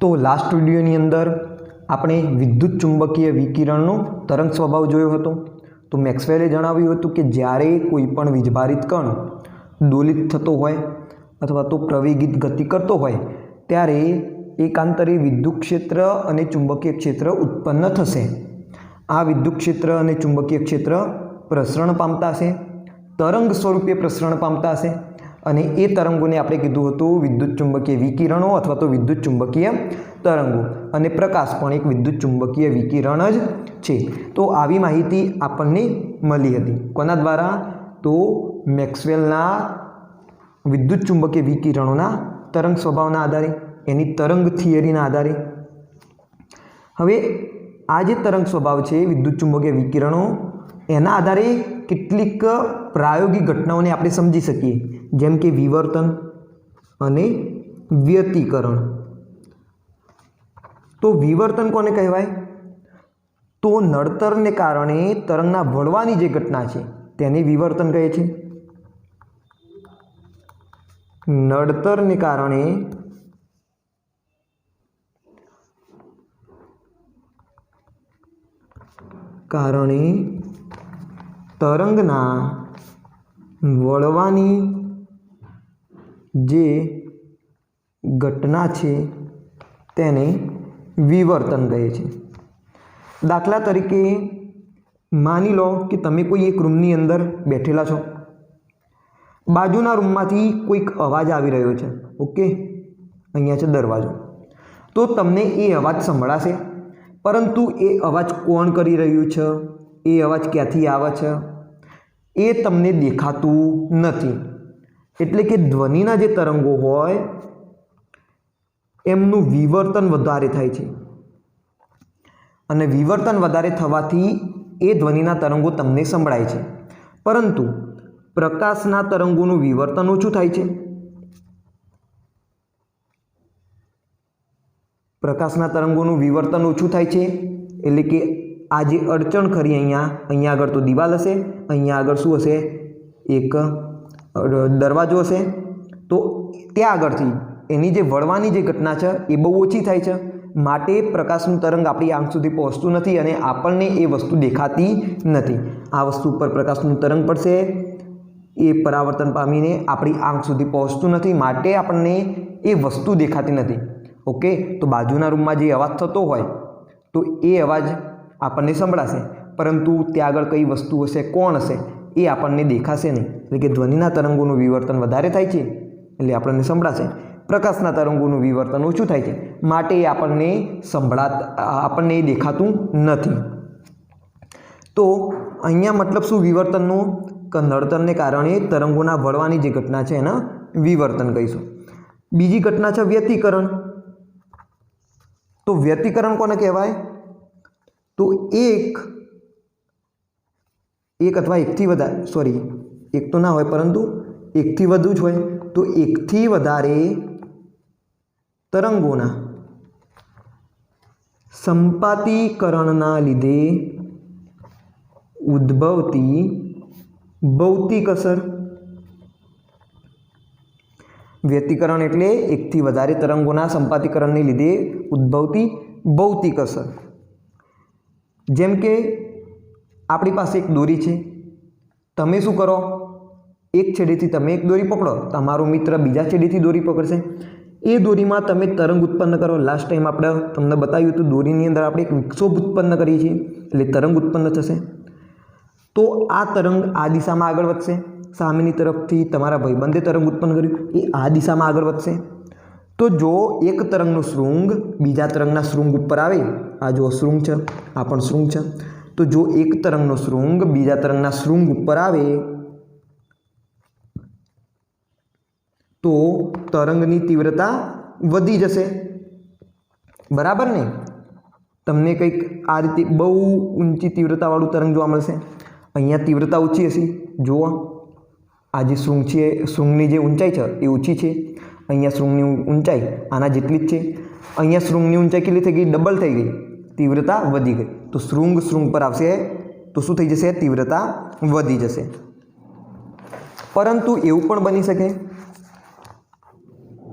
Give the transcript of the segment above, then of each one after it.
तो लास्ट विडियोनी अंदर આપણે વિદ્યુત ચુંબકીય વિકિરણનો તરંગ સ્વભાવ જોયો હતો। તો મેક્સવેલે જણાવ્યું હતું કે જ્યારે કોઈ પણ વીજભારિત કણ દોલિત થતો હોય અથવા તો પ્રવેગિત ગતિ કરતો હોય ત્યારે એકાંતરે વિદ્યુત ક્ષેત્ર અને ચુંબકીય ક્ષેત્ર ઉત્પન્ન થશે। આ વિદ્યુત ક્ષેત્ર અને ચુંબકીય ક્ષેત્ર પ્રસરણ પામતા હશે, તરંગ સ્વરૂપે પ્રસરણ પામતા હશે અને એ તરંગોને આપણે કીધું હતું વિદ્યુત ચુંબકીય વિકિરણો અથવા તો વિદ્યુત ચુંબકીય તરંગો અને પ્રકાશ પણ એક વિદ્યુત ચુંબકીય વિકિરણ જ છે। તો આવી માહિતી આપણને મળી હતી કોના દ્વારા? તો મેક્સવેલના વિદ્યુત ચુંબકીય વિકિરણોના તરંગ સ્વભાવના આધારે, એની તરંગ થિયરીના આધારે। હવે આ જે તરંગ સ્વભાવ છે વિદ્યુત ચુંબકીય વિકિરણો, એના આધારે કેટલીક પ્રાયોગિક ઘટનાઓને આપણે સમજી શકીએ, જેમ કે વિવર્તન અને વ્યતિકરણ। તો વિવર્તન કોને કહેવાય? તો નડતરને કારણે તરંગના વળવાની જે ઘટના છે તેને વિવર્તન કહે છે। નડતરને કારણે તરંગના વળવાની જે ઘટના છે તેને વિવર્તન કહે છે। દાખલા તરીકે માની લો કે તમે કોઈ એક રૂમની અંદર બેઠેલા છો, બાજુના રૂમમાંથી કોઈક અવાજ આવી રહ્યો છે। ઓકે, અહીંયા છે દરવાજો, તો તમને એ અવાજ સંભળાશે, પરંતુ એ અવાજ કોણ કરી રહ્યું છે, એ અવાજ ક્યાંથી આવે છે એ તમને દેખાતું નથી। એટલે કે ધ્વનિના જે તરંગો હોય એમનું વિવર્તન વધારે થાય છે અને વિવર્તન વધારે થવાથી એ ધ્વનિના તરંગો તમને સંભળાય છે, પરંતુ પ્રકાશના તરંગોનું વિવર્તન ઓછું થાય છે। પ્રકાશના તરંગોનું વિવર્તન ઓછું થાય છે એટલે કે આ જે અડચણ ખરી અહીંયા આગળ તો દિવાલ હશે, અહીંયા આગળ શું હશે? એક દરવાજો હશે। તો ત્યાં આગળથી એની જે વળવાની જે ઘટના છે એ બહુ ઓછી થાય છે, માટે પ્રકાશનું તરંગ આપણી આંખ સુધી પહોંચતું નથી અને આપણને એ વસ્તુ દેખાતી નથી। આ વસ્તુ ઉપર પ્રકાશનું તરંગ પડશે, એ પરાવર્તન પામીને આપણી આંખ સુધી પહોંચતું નથી, માટે આપણને એ વસ્તુ દેખાતી નથી। ઓકે, તો બાજુના રૂમમાં જે અવાજ થતો હોય તો એ અવાજ આપણને સંભળાશે, પરંતુ ત્યાં આગળ કઈ વસ્તુ હશે, કોણ હશે એ આપણને દેખાશે નહીં। એટલે કે ધ્વનિના તરંગોનું વિવર્તન વધારે થાય છે એટલે આપણને સંભળાશે, પ્રકાશના તરંગોનું વિવર્તન ઓછું થાય છે, માટે એ આપણને એ દેખાતું નથી। તો અહીંયા મતલબ શું વિવર્તનનો? કે નડતરને કારણે તરંગોના વળવાની જે ઘટના છે એના વિવર્તન કહીશું। બીજી ઘટના છે વ્યતિકરણ। તો વ્યતિકરણ કોને કહેવાય? તો એક અથવા એકથી વધારે, સોરી એક તો ના હોય પરંતુ એકથી વધુ જ હોય, તો એકથી વધારે તરંગોના સંપાતીકરણના લીધે ઉદ્ભવતી ભૌતિક અસર। વ્યતિકરણ એટલે એકથી વધારે તરંગોના સંપાતીકરણને લીધે ઉદ્ભવતી ભૌતિક અસર। જેમ કે આપણી પાસે એક દોરી છે, તમે શું કરો? એક છેડેથી તમે એક દોરી પકડો, તમારો મિત્ર બીજા છેડેથી દોરી પકડશે, એ દોરીમાં તમે તરંગ ઉત્પન્ન કરો। લાસ્ટ ટાઈમ આપણે તમને બતાવ્યું હતું દોરીની અંદર આપણે એક વિક્ષોભ ઉત્પન્ન કરીએ છીએ એટલે તરંગ ઉત્પન્ન થશે। તો આ તરંગ આ દિશામાં આગળ વધશે, સામેની તરફથી તમારા ભાઈબંધે તરંગ ઉત્પન્ન કર્યું, એ આ દિશામાં આગળ વધશે। તો જો એક તરંગનો શૃંગ બીજા તરંગના શૃંગ ઉપર આવે, આ જો શૃંગ છે, આ પણ શૃંગ છે, તો જો એક તરંગનો શૃંગ બીજા તરંગના શૃંગ ઉપર આવે તો તરંગની તીવ્રતા વધી જશે, બરાબર ને? તમને કંઈક આ રીતે બહુ ઊંચી તીવ્રતાવાળું તરંગ જોવા મળશે, અહીંયા તીવ્રતા ઓછી હશે, જુઓ આ જે શૃંગ છે, શૃંગની જે ઊંચાઈ છે એ ઓછી છે, અહીંયા શૃંગની ઊંચાઈ આના જેટલી જ છે, અહીંયા શૃંગની ઊંચાઈ કેટલી થઈ ગઈ? ડબલ થઈ ગઈ, તીવ્રતા વધી ગઈ। તો શૃંગ પર આવશે તો શું થઈ જશે? તીવ્રતા વધી જશે। પરંતુ એવું પણ બની શકે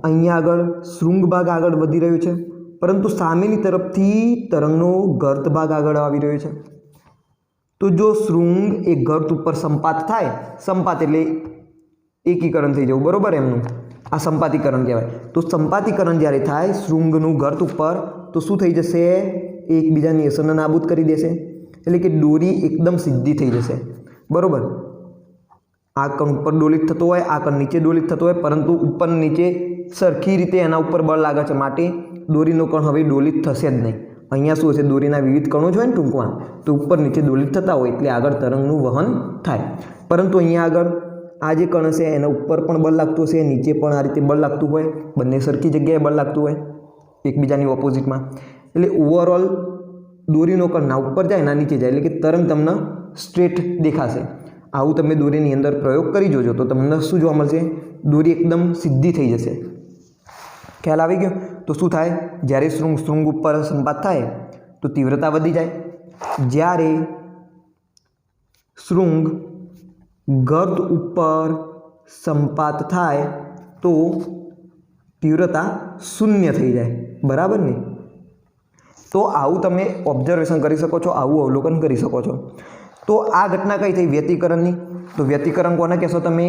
અહીંયા આગળ શૃંગ ભાગ આગળ વધી રહ્યો છે પરંતુ સામેની તરફથી તરંગનો ગર્ત ભાગ આગળ આવી રહ્યો છે। તો જો શૃંગ એ ગર્ત ઉપર સંપાત થાય, સંપાત એટલે એકીકરણ થઈ જવું, બરાબર, એમનું આ સંપાતીકરણ કહેવાય। તો સંપાતીકરણ જ્યારે થાય શૃંગનું ગર્ત ઉપર, તો શું થઈ જશે? એકબીજાની અસરને નાબૂદ કરી દેશે, એટલે કે દોરી એકદમ સીધી થઈ જશે, બરાબર। આ કણ ઉપર દોલિત થતો હોય, આ કણ નીચે દોલિત થતો હોય, પરંતુ ઉપર નીચે સરખી રીતે એના ઉપર બળ લાગે છે, માટે દોરીનો કણ હવે દોલિત થશે જ નહીં। અહીંયા શું હશે? દોરીના વિવિધ કણો જ હોય ને ટૂંકમાં, તો ઉપર નીચે દોલિત થતા હોય એટલે આગળ તરંગનું વહન થાય। પરંતુ અહીંયા આગળ આ જે કણ હશે એના ઉપર પણ બળ લાગતું હશે, નીચે પણ આ રીતે બળ લાગતું હોય, બંને સરખી જગ્યાએ બળ લાગતું હોય એકબીજાની ઓપોઝિટમાં, એટલે ઓવરઓલ દોરીનો કણ ના ઉપર જાય ના નીચે જાય, એટલે કે તરંગ તમને સ્ટ્રેટ દેખાશે। આવું તમે દોરીની અંદર પ્રયોગ કરી જોજો તો તમને શું જોવા મળશે? દોરી એકદમ સીધી થઈ જશે। ખ્યાલ આવી ગયો? તો શું થાય? જ્યારે શૃંગ ઉપર સંપાત થાય તો તીવ્રતા વધી જાય, જ્યારે શૃંગ ગર્ત ઉપર સંપાત થાય તો તીવ્રતા શૂન્ય થઈ જાય, બરાબર ને? તો આવું તમે ઓબ્ઝર્વેશન કરી શકો છો, આવું અવલોકન કરી શકો છો। તો આ ઘટના કઈ થઈ? વ્યતિકરણની। તો વ્યતિકરણ કોને કહેશો તમે?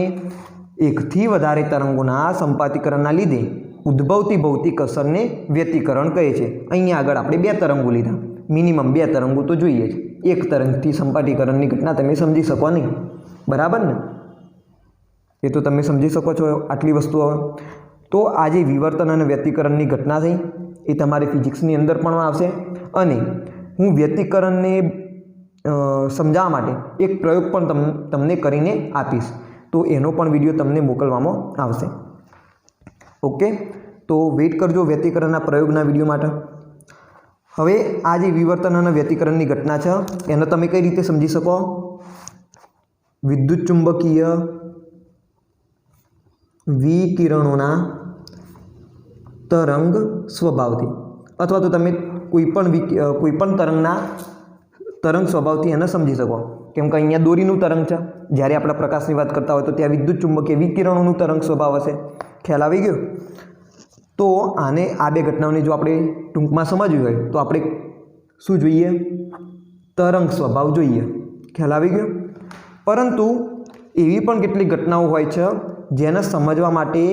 એકથી વધારે તરંગોના સંપાતીકરણના લીધે ઉદ્ભવતી ભૌતિક અસરને વ્યતિકરણ કહે છે। અહીંયા આગળ આપણે 2 તરંગો લીધા, મિનિમમ 2 તરંગો તો જોઈએ જ, એક તરંગથી સંપાટીકરણની ઘટના તમે સમજી શકો નહીં, બરાબર ને? એ તો તમે સમજી શકો છો આટલી વસ્તુઓ। તો આ જે વિવર્તન અને વ્યતિકરણની ઘટના થઈ એ તમારે ફિઝિક્સની અંદર પણ આવશે, અને હું વ્યતિકરણને સમજાવવા માટે એક પ્રયોગ પણ તમને કરીને આપીશ, તો એનો પણ વિડીયો તમને મોકલવામાં આવશે। ઓકે, તો વેઇટ કરજો વ્યતિકરણના પ્રયોગના વિડીયો માટે। હવે આ જે વિવર્તન અને વ્યતિકરણની ઘટના છે એને તમે કઈ રીતે સમજી શકો? વિદ્યુત ચુંબકીય વિકિરણોના તરંગ સ્વભાવથી, અથવા તો તમે કોઈપણ તરંગ સ્વભાવથી એને સમજી શકો। કેમ કે અહીંયા દોરીનું તરંગ છે, જ્યારે આપણે પ્રકાશની વાત કરતા હોય તો ત્યાં વિદ્યુત ચુંબકીય વિકિરણોનું તરંગ સ્વભાવ હશે। ખ્યાલ આવી ગયો? તો આને આ 2 ઘટનાઓને જો આપણે ટૂંકમાં સમજવી હોય તો આપણે શું જોઈએ? તરંગ સ્વભાવ જોઈએ। ખ્યાલ આવી ગયો? પરંતુ એવી પણ કેટલીક ઘટનાઓ હોય છે જેને સમજવા માટે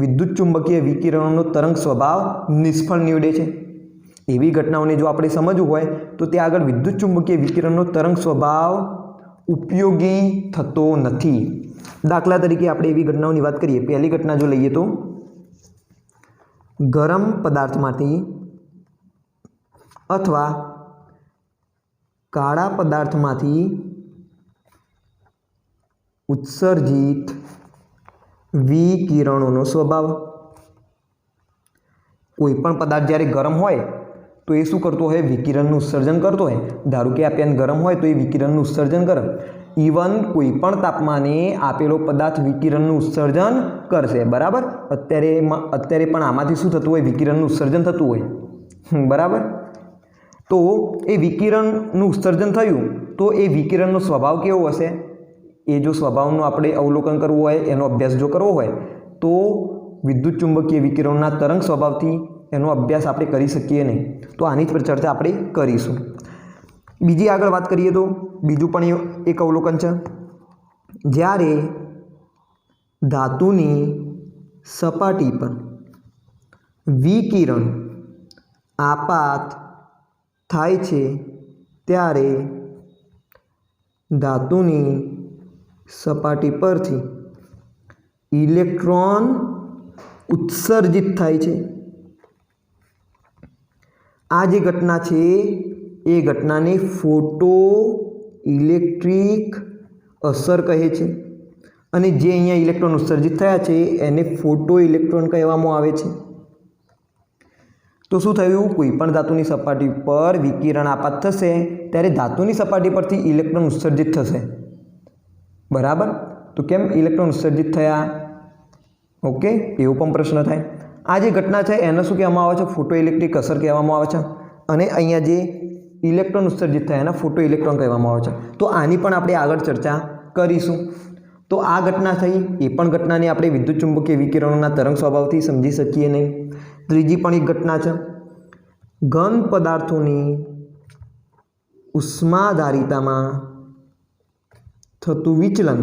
વિદ્યુત ચુંબકીય વિકિરણોનો તરંગ સ્વભાવ નિષ્ફળ નીવડે છે। એવી ઘટનાઓને જો આપણે સમજવું હોય તો ત્યાં આગળ વિદ્યુત ચુંબકીય વિકિરણનો તરંગ સ્વભાવ ઉપયોગી થતો નથી। દાખલા તરીકે આપણે એવી ઘટનાઓની વાત કરીએ। પહેલી ઘટના જો લઈએ તો ગરમ પદાર્થમાંથી અથવા કાળા પદાર્થમાંથી ઉત્સર્જિત વિકિરણોનો સ્વભાવ। કોઈ પણ પદાર્થ જ્યારે ગરમ હોય તો એ શું કરતો હોય? વિકિરણનું ઉત્સર્જન કરતો હોય। ધારો કે આ પેન ગરમ હોય તો એ વિકિરણનું ઉત્સર્જન કરે। ઇવન કોઈ પણ તાપમાને આપેલો પદાર્થ વિકિરણનું ઉત્સર્જન કરશે, બરાબર? અત્યારે પણ આમાંથી શું થતું હોય? વિકિરણનું ઉત્સર્જન થતું હોય, બરાબર? તો એ વિકિરણનું ઉત્સર્જન થયું તો એ વિકિરણનો સ્વભાવ કેવો હશે? એ જો સ્વભાવનું આપણે અવલોકન કરવું હોય, એનો અભ્યાસ જો કરવો હોય તો વિદ્યુત ચુંબકીય વિકિરણોના તરંગ સ્વભાવથી એનો અભ્યાસ આપણે કરી શકીએ નહીં। તો આની જ પર ચર્ચા આપણે કરીશું। બીજી આગળ વાત કરીએ તો બીજું પણ એક અવલોકન છે। જ્યારે ધાતુની સપાટી પર વિકિરણ આપાત થાય છે ત્યારે ધાતુની સપાટી પરથી ઇલેક્ટ્રોન ઉત્સર્જિત થાય છે। આ જે ઘટના છે એ ઘટનાને ફોટો ઇલેક્ટ્રિક અસર કહે છે, અને જે અહીંયા ઇલેક્ટ્રોન ઉત્સર્જિત થયા છે એને ફોટો ઇલેક્ટ્રોન કહેવામાં આવે છે। તો શું થયું? કોઈ પણ ધાતુની સપાટી પર વિકિરણ આપાત થશે ત્યારે ધાતુની સપાટી પરથી ઇલેક્ટ્રોન ઉત્સર્જિત થશે, બરાબર? તો કેમ ઇલેક્ટ્રોન ઉત્સર્જિત થયા? ઓકે, એવો પણ પ્રશ્ન થાય। આ જે ઘટના છે એને શું કહેવામાં આવે છે? ફોટો ઇલેક્ટ્રિક અસર કહેવામાં આવે છે, અને અહીંયા જે ઇલેક્ટ્રોન ઉત્સર્જિત થયા એને ફોટો ઇલેક્ટ્રોન કહેવામાં આવે છે। તો આની પણ આપણે આગળ ચર્ચા કરીશું। તો આ ઘટના થઈ, એ પણ ઘટનાને આપણે વિદ્યુત ચુંબકીય વિકિરણોના તરંગ સ્વભાવથી સમજી શકીએ નહીં। ત્રીજી પણ એક ઘટના છે, ઘન પદાર્થોની ઉષ્માધારિતામાં થતું વિચલન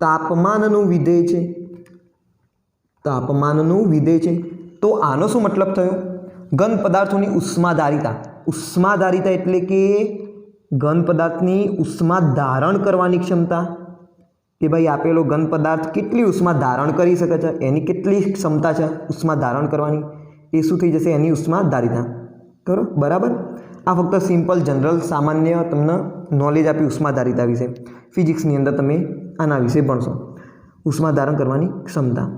તાપમાનનું વિધેય છે. તાપમાનનું વિધેય છે. તો આનો શું મતલબ થયો? ઘન પદાર્થોની ઉષ્માધારિતા. ઉષ્માધારિતા એટલે કે ઘન પદાર્થની ઉષ્મા ધારણ કરવાની ક્ષમતા, કે ભાઈ આપેલો ઘન પદાર્થ કેટલી ઉષ્મા ધારણ કરી શકે છે, એની કેટલી ક્ષમતા છે ઉષ્મા ધારણ કરવાની, એ શું થઈ જશે? એની ઉષ્માધારિતા. કરો બરાબર. આ ફક્ત સિમ્પલ જનરલ સામાન્ય તમને નોલેજ આપી ઉષ્માધારિતા વિશે. ફિઝિક્સની અંદર તમે આના વિશે ભણશો, ઉષ્મા ધારણ કરવાની ક્ષમતા.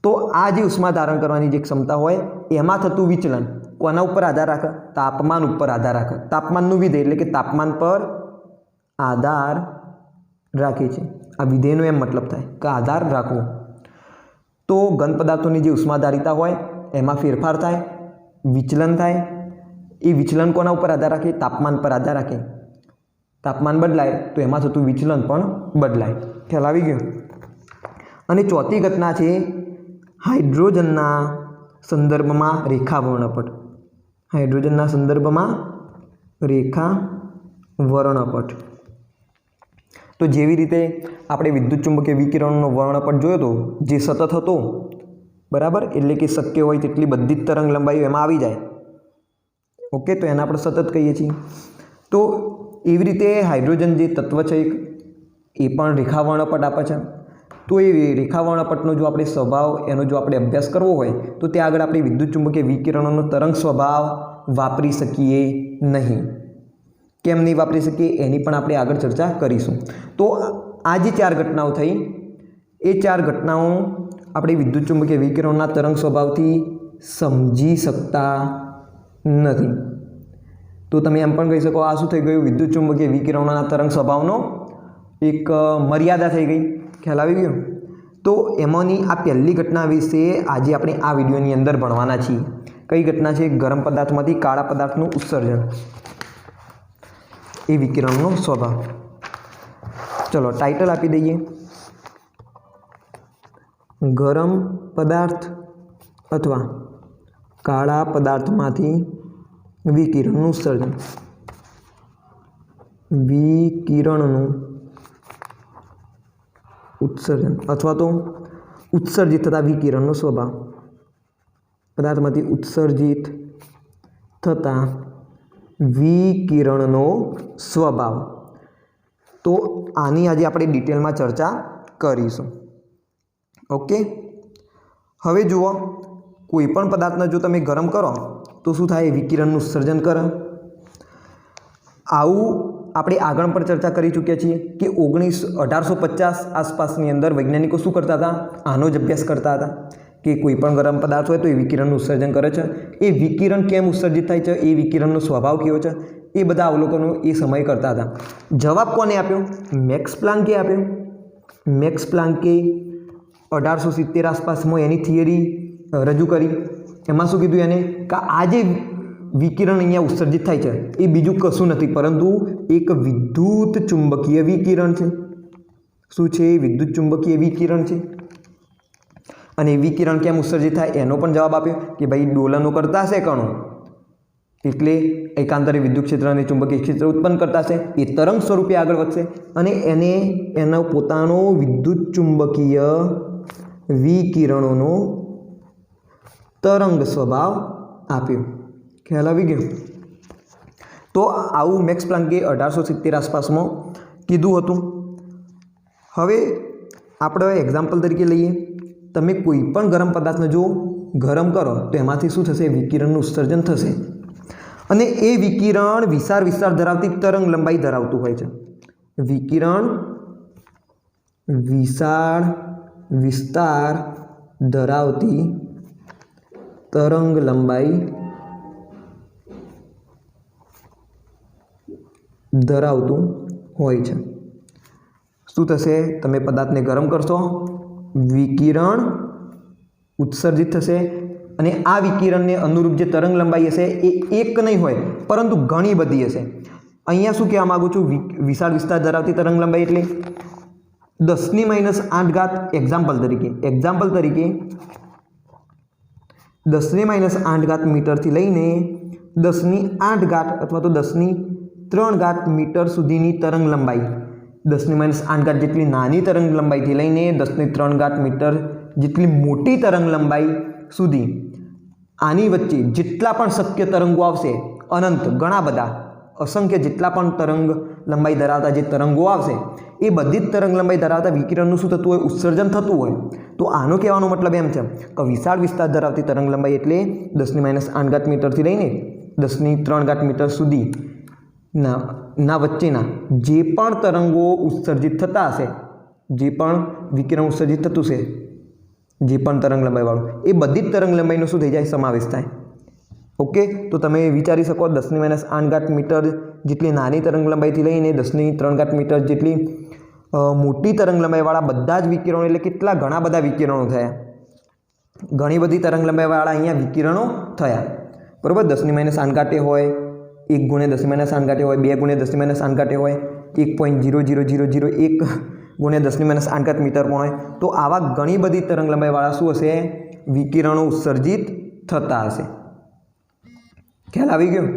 તો આ જે ઉષ્મા ધારણ કરવાની જે ક્ષમતા હોય એમાં થતું વિચલન કોના ઉપર આધાર રાખે? તાપમાન ઉપર આધાર રાખે. તાપમાનનું વિધેય એટલે કે તાપમાન પર આધાર રાખે છે. આ વિધેયનો એમ મતલબ થાય કે આધાર રાખવો. તો ઘન પદાર્થોની જે ઉષ્માધારિતા હોય એમાં ફેરફાર થાય, વિચલન થાય. એ વિચલન કોના ઉપર આધાર રાખે? તાપમાન પર આધાર રાખે. તાપમાન બદલાય તો એમાં થતું વિચલન પણ બદલાય. ખ્યાલ આવી ગયો? અને ચોથી ઘટના છે હાઇડ્રોજનના સંદર્ભમાં રેખા વર્ણપટ. હાઇડ્રોજનના સંદર્ભમાં રેખા વર્ણપટ. તો જેવી રીતે આપણે વિદ્યુત ચુંબકીય વિકિરણનો વર્ણપટ જોયો હતો, જે સતત હતો, બરાબર, એટલે કે શક્ય હોય તેટલી બધી જ તરંગ લંબાઈઓ એમાં આવી જાય. ઓકે, તો એને આપણે સતત કહીએ છીએ. તો એવી રીતે હાઇડ્રોજન જે તત્વ છે એ પણ રેખા વર્ણપટ આપે છે. તો એ રેખા વર્ણપટનો જો આપણે સ્વભાવ એનો જો આપણે અભ્યાસ કરવો હોય તો ત્યાં આગળ આપણે વિદ્યુત ચુંબકીય વિકિરણોનો તરંગ સ્વભાવ વાપરી શકીએ નહીં. કેમ નહીં વાપરી શકીએ એની પણ આપણે આગળ ચર્ચા કરીશું. તો આ જે 4 ઘટનાઓ થઈ એ 4 ઘટનાઓ આપણે વિદ્યુત ચુંબકીય વિકિરણોના તરંગ સ્વભાવથી સમજી શકતા નથી. તો તમે એમ પણ કહી શકો આ શું થઈ ગયું? વિદ્યુત ચુંબકીય વિકિરણોના તરંગ સ્વભાવનો એક મર્યાદા થઈ ગઈ. ખ્યાલ આવી ગયો? તો એમાંની આ પહેલી ઘટના વિશે આજે આપણે આ વિડીયોની અંદર ભણવાના છીએ. કઈ ઘટના છે? ગરમ પદાર્થમાંથી કાળા પદાર્થનું ઉત્સર્જન, એ વિકિરણનો સ્વભાવ. ચલો ટાઇટલ આપી દઈએ, ગરમ પદાર્થ અથવા કાળા પદાર્થમાંથી વિકિરણનું ઉત્સર્જન. વિકિરણનું ઉત્સર્જન અથવા તો ઉત્સર્જિત થતા વિકિરણનો સ્વભાવ. પદાર્થમાંથી ઉત્સર્જિત થતા વિકિરણનો સ્વભાવ. તો આની આજે આપણે ડિટેલમાં ચર્ચા કરીશું. ઓકે, હવે જુઓ, કોઈ પણ પદાર્થને જો તમે ગરમ કરો તો શું થાય? વિકિરણનું ઉત્સર્જન કરે. આવું આપણે આગળ પર ચર્ચા કરી ચૂક્યા છીએ કે 1850 આસપાસની અંદર વૈજ્ઞાનિકો શું કરતા હતા? આનો જ અભ્યાસ કરતા હતા કે કોઈ પણ ગરમ પદાર્થ હોય તો એ વિકિરણનું ઉત્સર્જન કરે છે. એ વિકિરણ કેમ ઉત્સર્જિત થાય છે, એ વિકિરણનો સ્વભાવ કેવો છે, એ બધા અવલોકનો એ સમયે કરતા હતા. જવાબ કોને આપ્યો? મેક્સ પ્લાન્કે આપ્યો. મેક્સ પ્લાન્કે 1870 આસપાસમાં એની થિયરી રજૂ કરી. એમાં શું કીધું એને? કે આ જે વિકિરણ અહીંયા ઉત્સર્જિત થાય છે એ બીજું કશું નથી પરંતુ એક વિદ્યુત ચુંબકીય વિકિરણ છે. શું છે? વિદ્યુત ચુંબકીય વિકિરણ છે. અને વિકિરણ કેમ ઉત્સર્જિત થાય એનો પણ જવાબ આપ્યો કે ભાઈ ડોલનો કરતા હશે કણો, એટલે એકાંતરે વિદ્યુત ક્ષેત્ર અને ચુંબકીય ક્ષેત્ર ઉત્પન્ન કરતા હશે, એ તરંગ સ્વરૂપે આગળ વધશે અને એને એનો પોતાનો વિદ્યુત ચુંબકીય વિકિરણોનો તરંગ સ્વભાવ આપ્યો. ખ્યાલ આવી ગયો? તો આવું મેક્સ પ્લાન્કે 1870 આસપાસમાં કીધું હતું. હવે આપણે એક્ઝામ્પલ તરીકે લઈએ, તમે કોઈ પણ ગરમ પદાર્થને જો ગરમ કરો તો એમાંથી શું થશે? વિકિરણનું ઉત્સર્જન થશે અને એ વિકિરણ વિસ્તાર ધરાવતી તરંગ લંબાઈ ધરાવતું હોય છે. વિકિરણ વિસ્તાર ધરાવતી તરંગ લંબાઈ ધરાવતું હોય છે. શું થશે? તમે પદાર્થને ગરમ કરશો, વિકિરણ ઉત્સર્જિત થશે અને આ વિકિરણને અનુરૂપ જે તરંગ લંબાઈ હશે એ એક નહીં હોય પરંતુ ઘણી બધી હશે. અહીંયા શું કહેવા માગું છું? વિસ્તાર ધરાવતી તરંગ લંબાઈ એટલે 10⁻⁸ એક્ઝામ્પલ તરીકે 10⁻8 મીટરથી લઈને 10⁸ અથવા તો 10⁻³ મીટર સુધીની તરંગ લંબાઈ, 10⁻8 જેટલી નાની તરંગ લંબાઈથી લઈને 10⁻³ મીટર જેટલી મોટી તરંગ લંબાઈ સુધી આની વચ્ચે જેટલા પણ શક્ય તરંગો આવશે, અનંત ઘણા બધા અસંખ્ય જેટલા પણ તરંગ લંબાઈ ધરાવતા જે તરંગો આવશે એ બધી જ તરંગ લંબાઈ ધરાવતા વિકિરણનું શું થતું હોય, ઉત્સર્જન થતું હોય. તો આનો કહેવાનો મતલબ એમ છે કે વિશાળ વિસ્તાર ધરાવતી તરંગ લંબાઈ એટલે 10⁻8 મીટરથી લઈને 10⁻³ મીટર સુધી ના વચ્ચેના જે પણ તરંગો ઉત્સર્જિત થતા હશે, જે પણ વિકિરણ ઉત્સર્જિત થતું છે, જે પણ તરંગ લંબાઈવાળું, એ બધી જ તરંગ લંબાઈનો શું થઈ જાય, સમાવેશ થાય. ઓકે, તો તમે વિચારી શકો 10⁻8 મીટર જેટલી નાની તરંગ લંબાઈથી લઈને 10⁻³ મીટર જેટલી મોટી તરંગ લંબાઈવાળા બધા જ વિકિરણો, એટલે કેટલા ઘણા બધા વિકિરણો થયા, ઘણી બધી તરંગ લંબાઈવાળા અહીંયા વિકિરણો થયા. બરાબર, 10⁻8 હોય, 1 × 10⁻8 હોય, 2 × 10⁻8 હોય, 1.00001 × 10⁻8 મીટર પણ હોય. તો આવા ઘણી બધી તરંગ લંબાઈવાળા શું હશે, વિકિરણો ઉત્સર્જિત થતા હશે. ખ્યાલ આવી ગયો?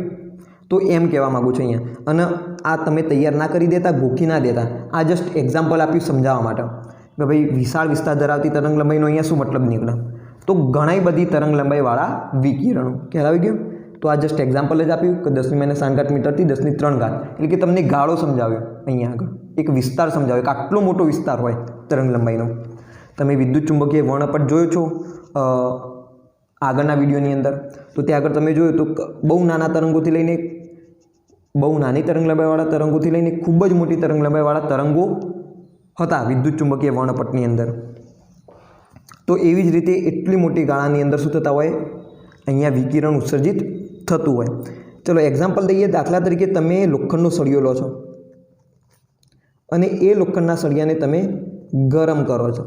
તો એમ કહેવા માગું છું અહીંયા. અને આ તમે તૈયાર ના કરી દેતા, ગોખી ના દેતા, આ જસ્ટ એક્ઝામ્પલ આપ્યું સમજાવવા માટે કે ભાઈ વિશાળ વિસ્તાર ધરાવતી તરંગ લંબાઈનો અહીંયા શું મતલબ નીકળે, તો ઘણી બધી તરંગ લંબાઈવાળા વિકિરણો. ખ્યાલ આવી ગયો? તો આ જસ્ટ એક્ઝામ્પલ જ આપ્યું કે 10⁻8 મીટરથી 10�3, એટલે કે તમને ગાળો સમજાવ્યો અહીંયા આગળ, એક વિસ્તાર સમજાવ્યો કે આટલો મોટો વિસ્તાર હોય તરંગ લંબાઈનો. તમે વિદ્યુત ચુંબકીય વર્ણપટ જોયો છો આગળના વિડીયોની અંદર, તો ત્યાં આગળ તમે જોયું તો બહુ નાના તરંગોથી લઈને બહુ નાની તરંગ લંબાઈવાળા તરંગોથી લઈને ખૂબ જ મોટી તરંગ લંબાઈવાળા તરંગો હતા વિદ્યુત ચુંબકીય વર્ણપટની અંદર. તો એવી જ રીતે એટલી મોટી ગાળાની અંદર શું થતા હોય, અહીંયા વિકિરણ ઉત્સર્જિત થતું હોય. ચલો એક્ઝામ્પલ દઈએ. દાખલા તરીકે તમે લોખંડનો સળિયો લો છો અને એ લોખંડના સળિયાને તમે ગરમ કરો છો.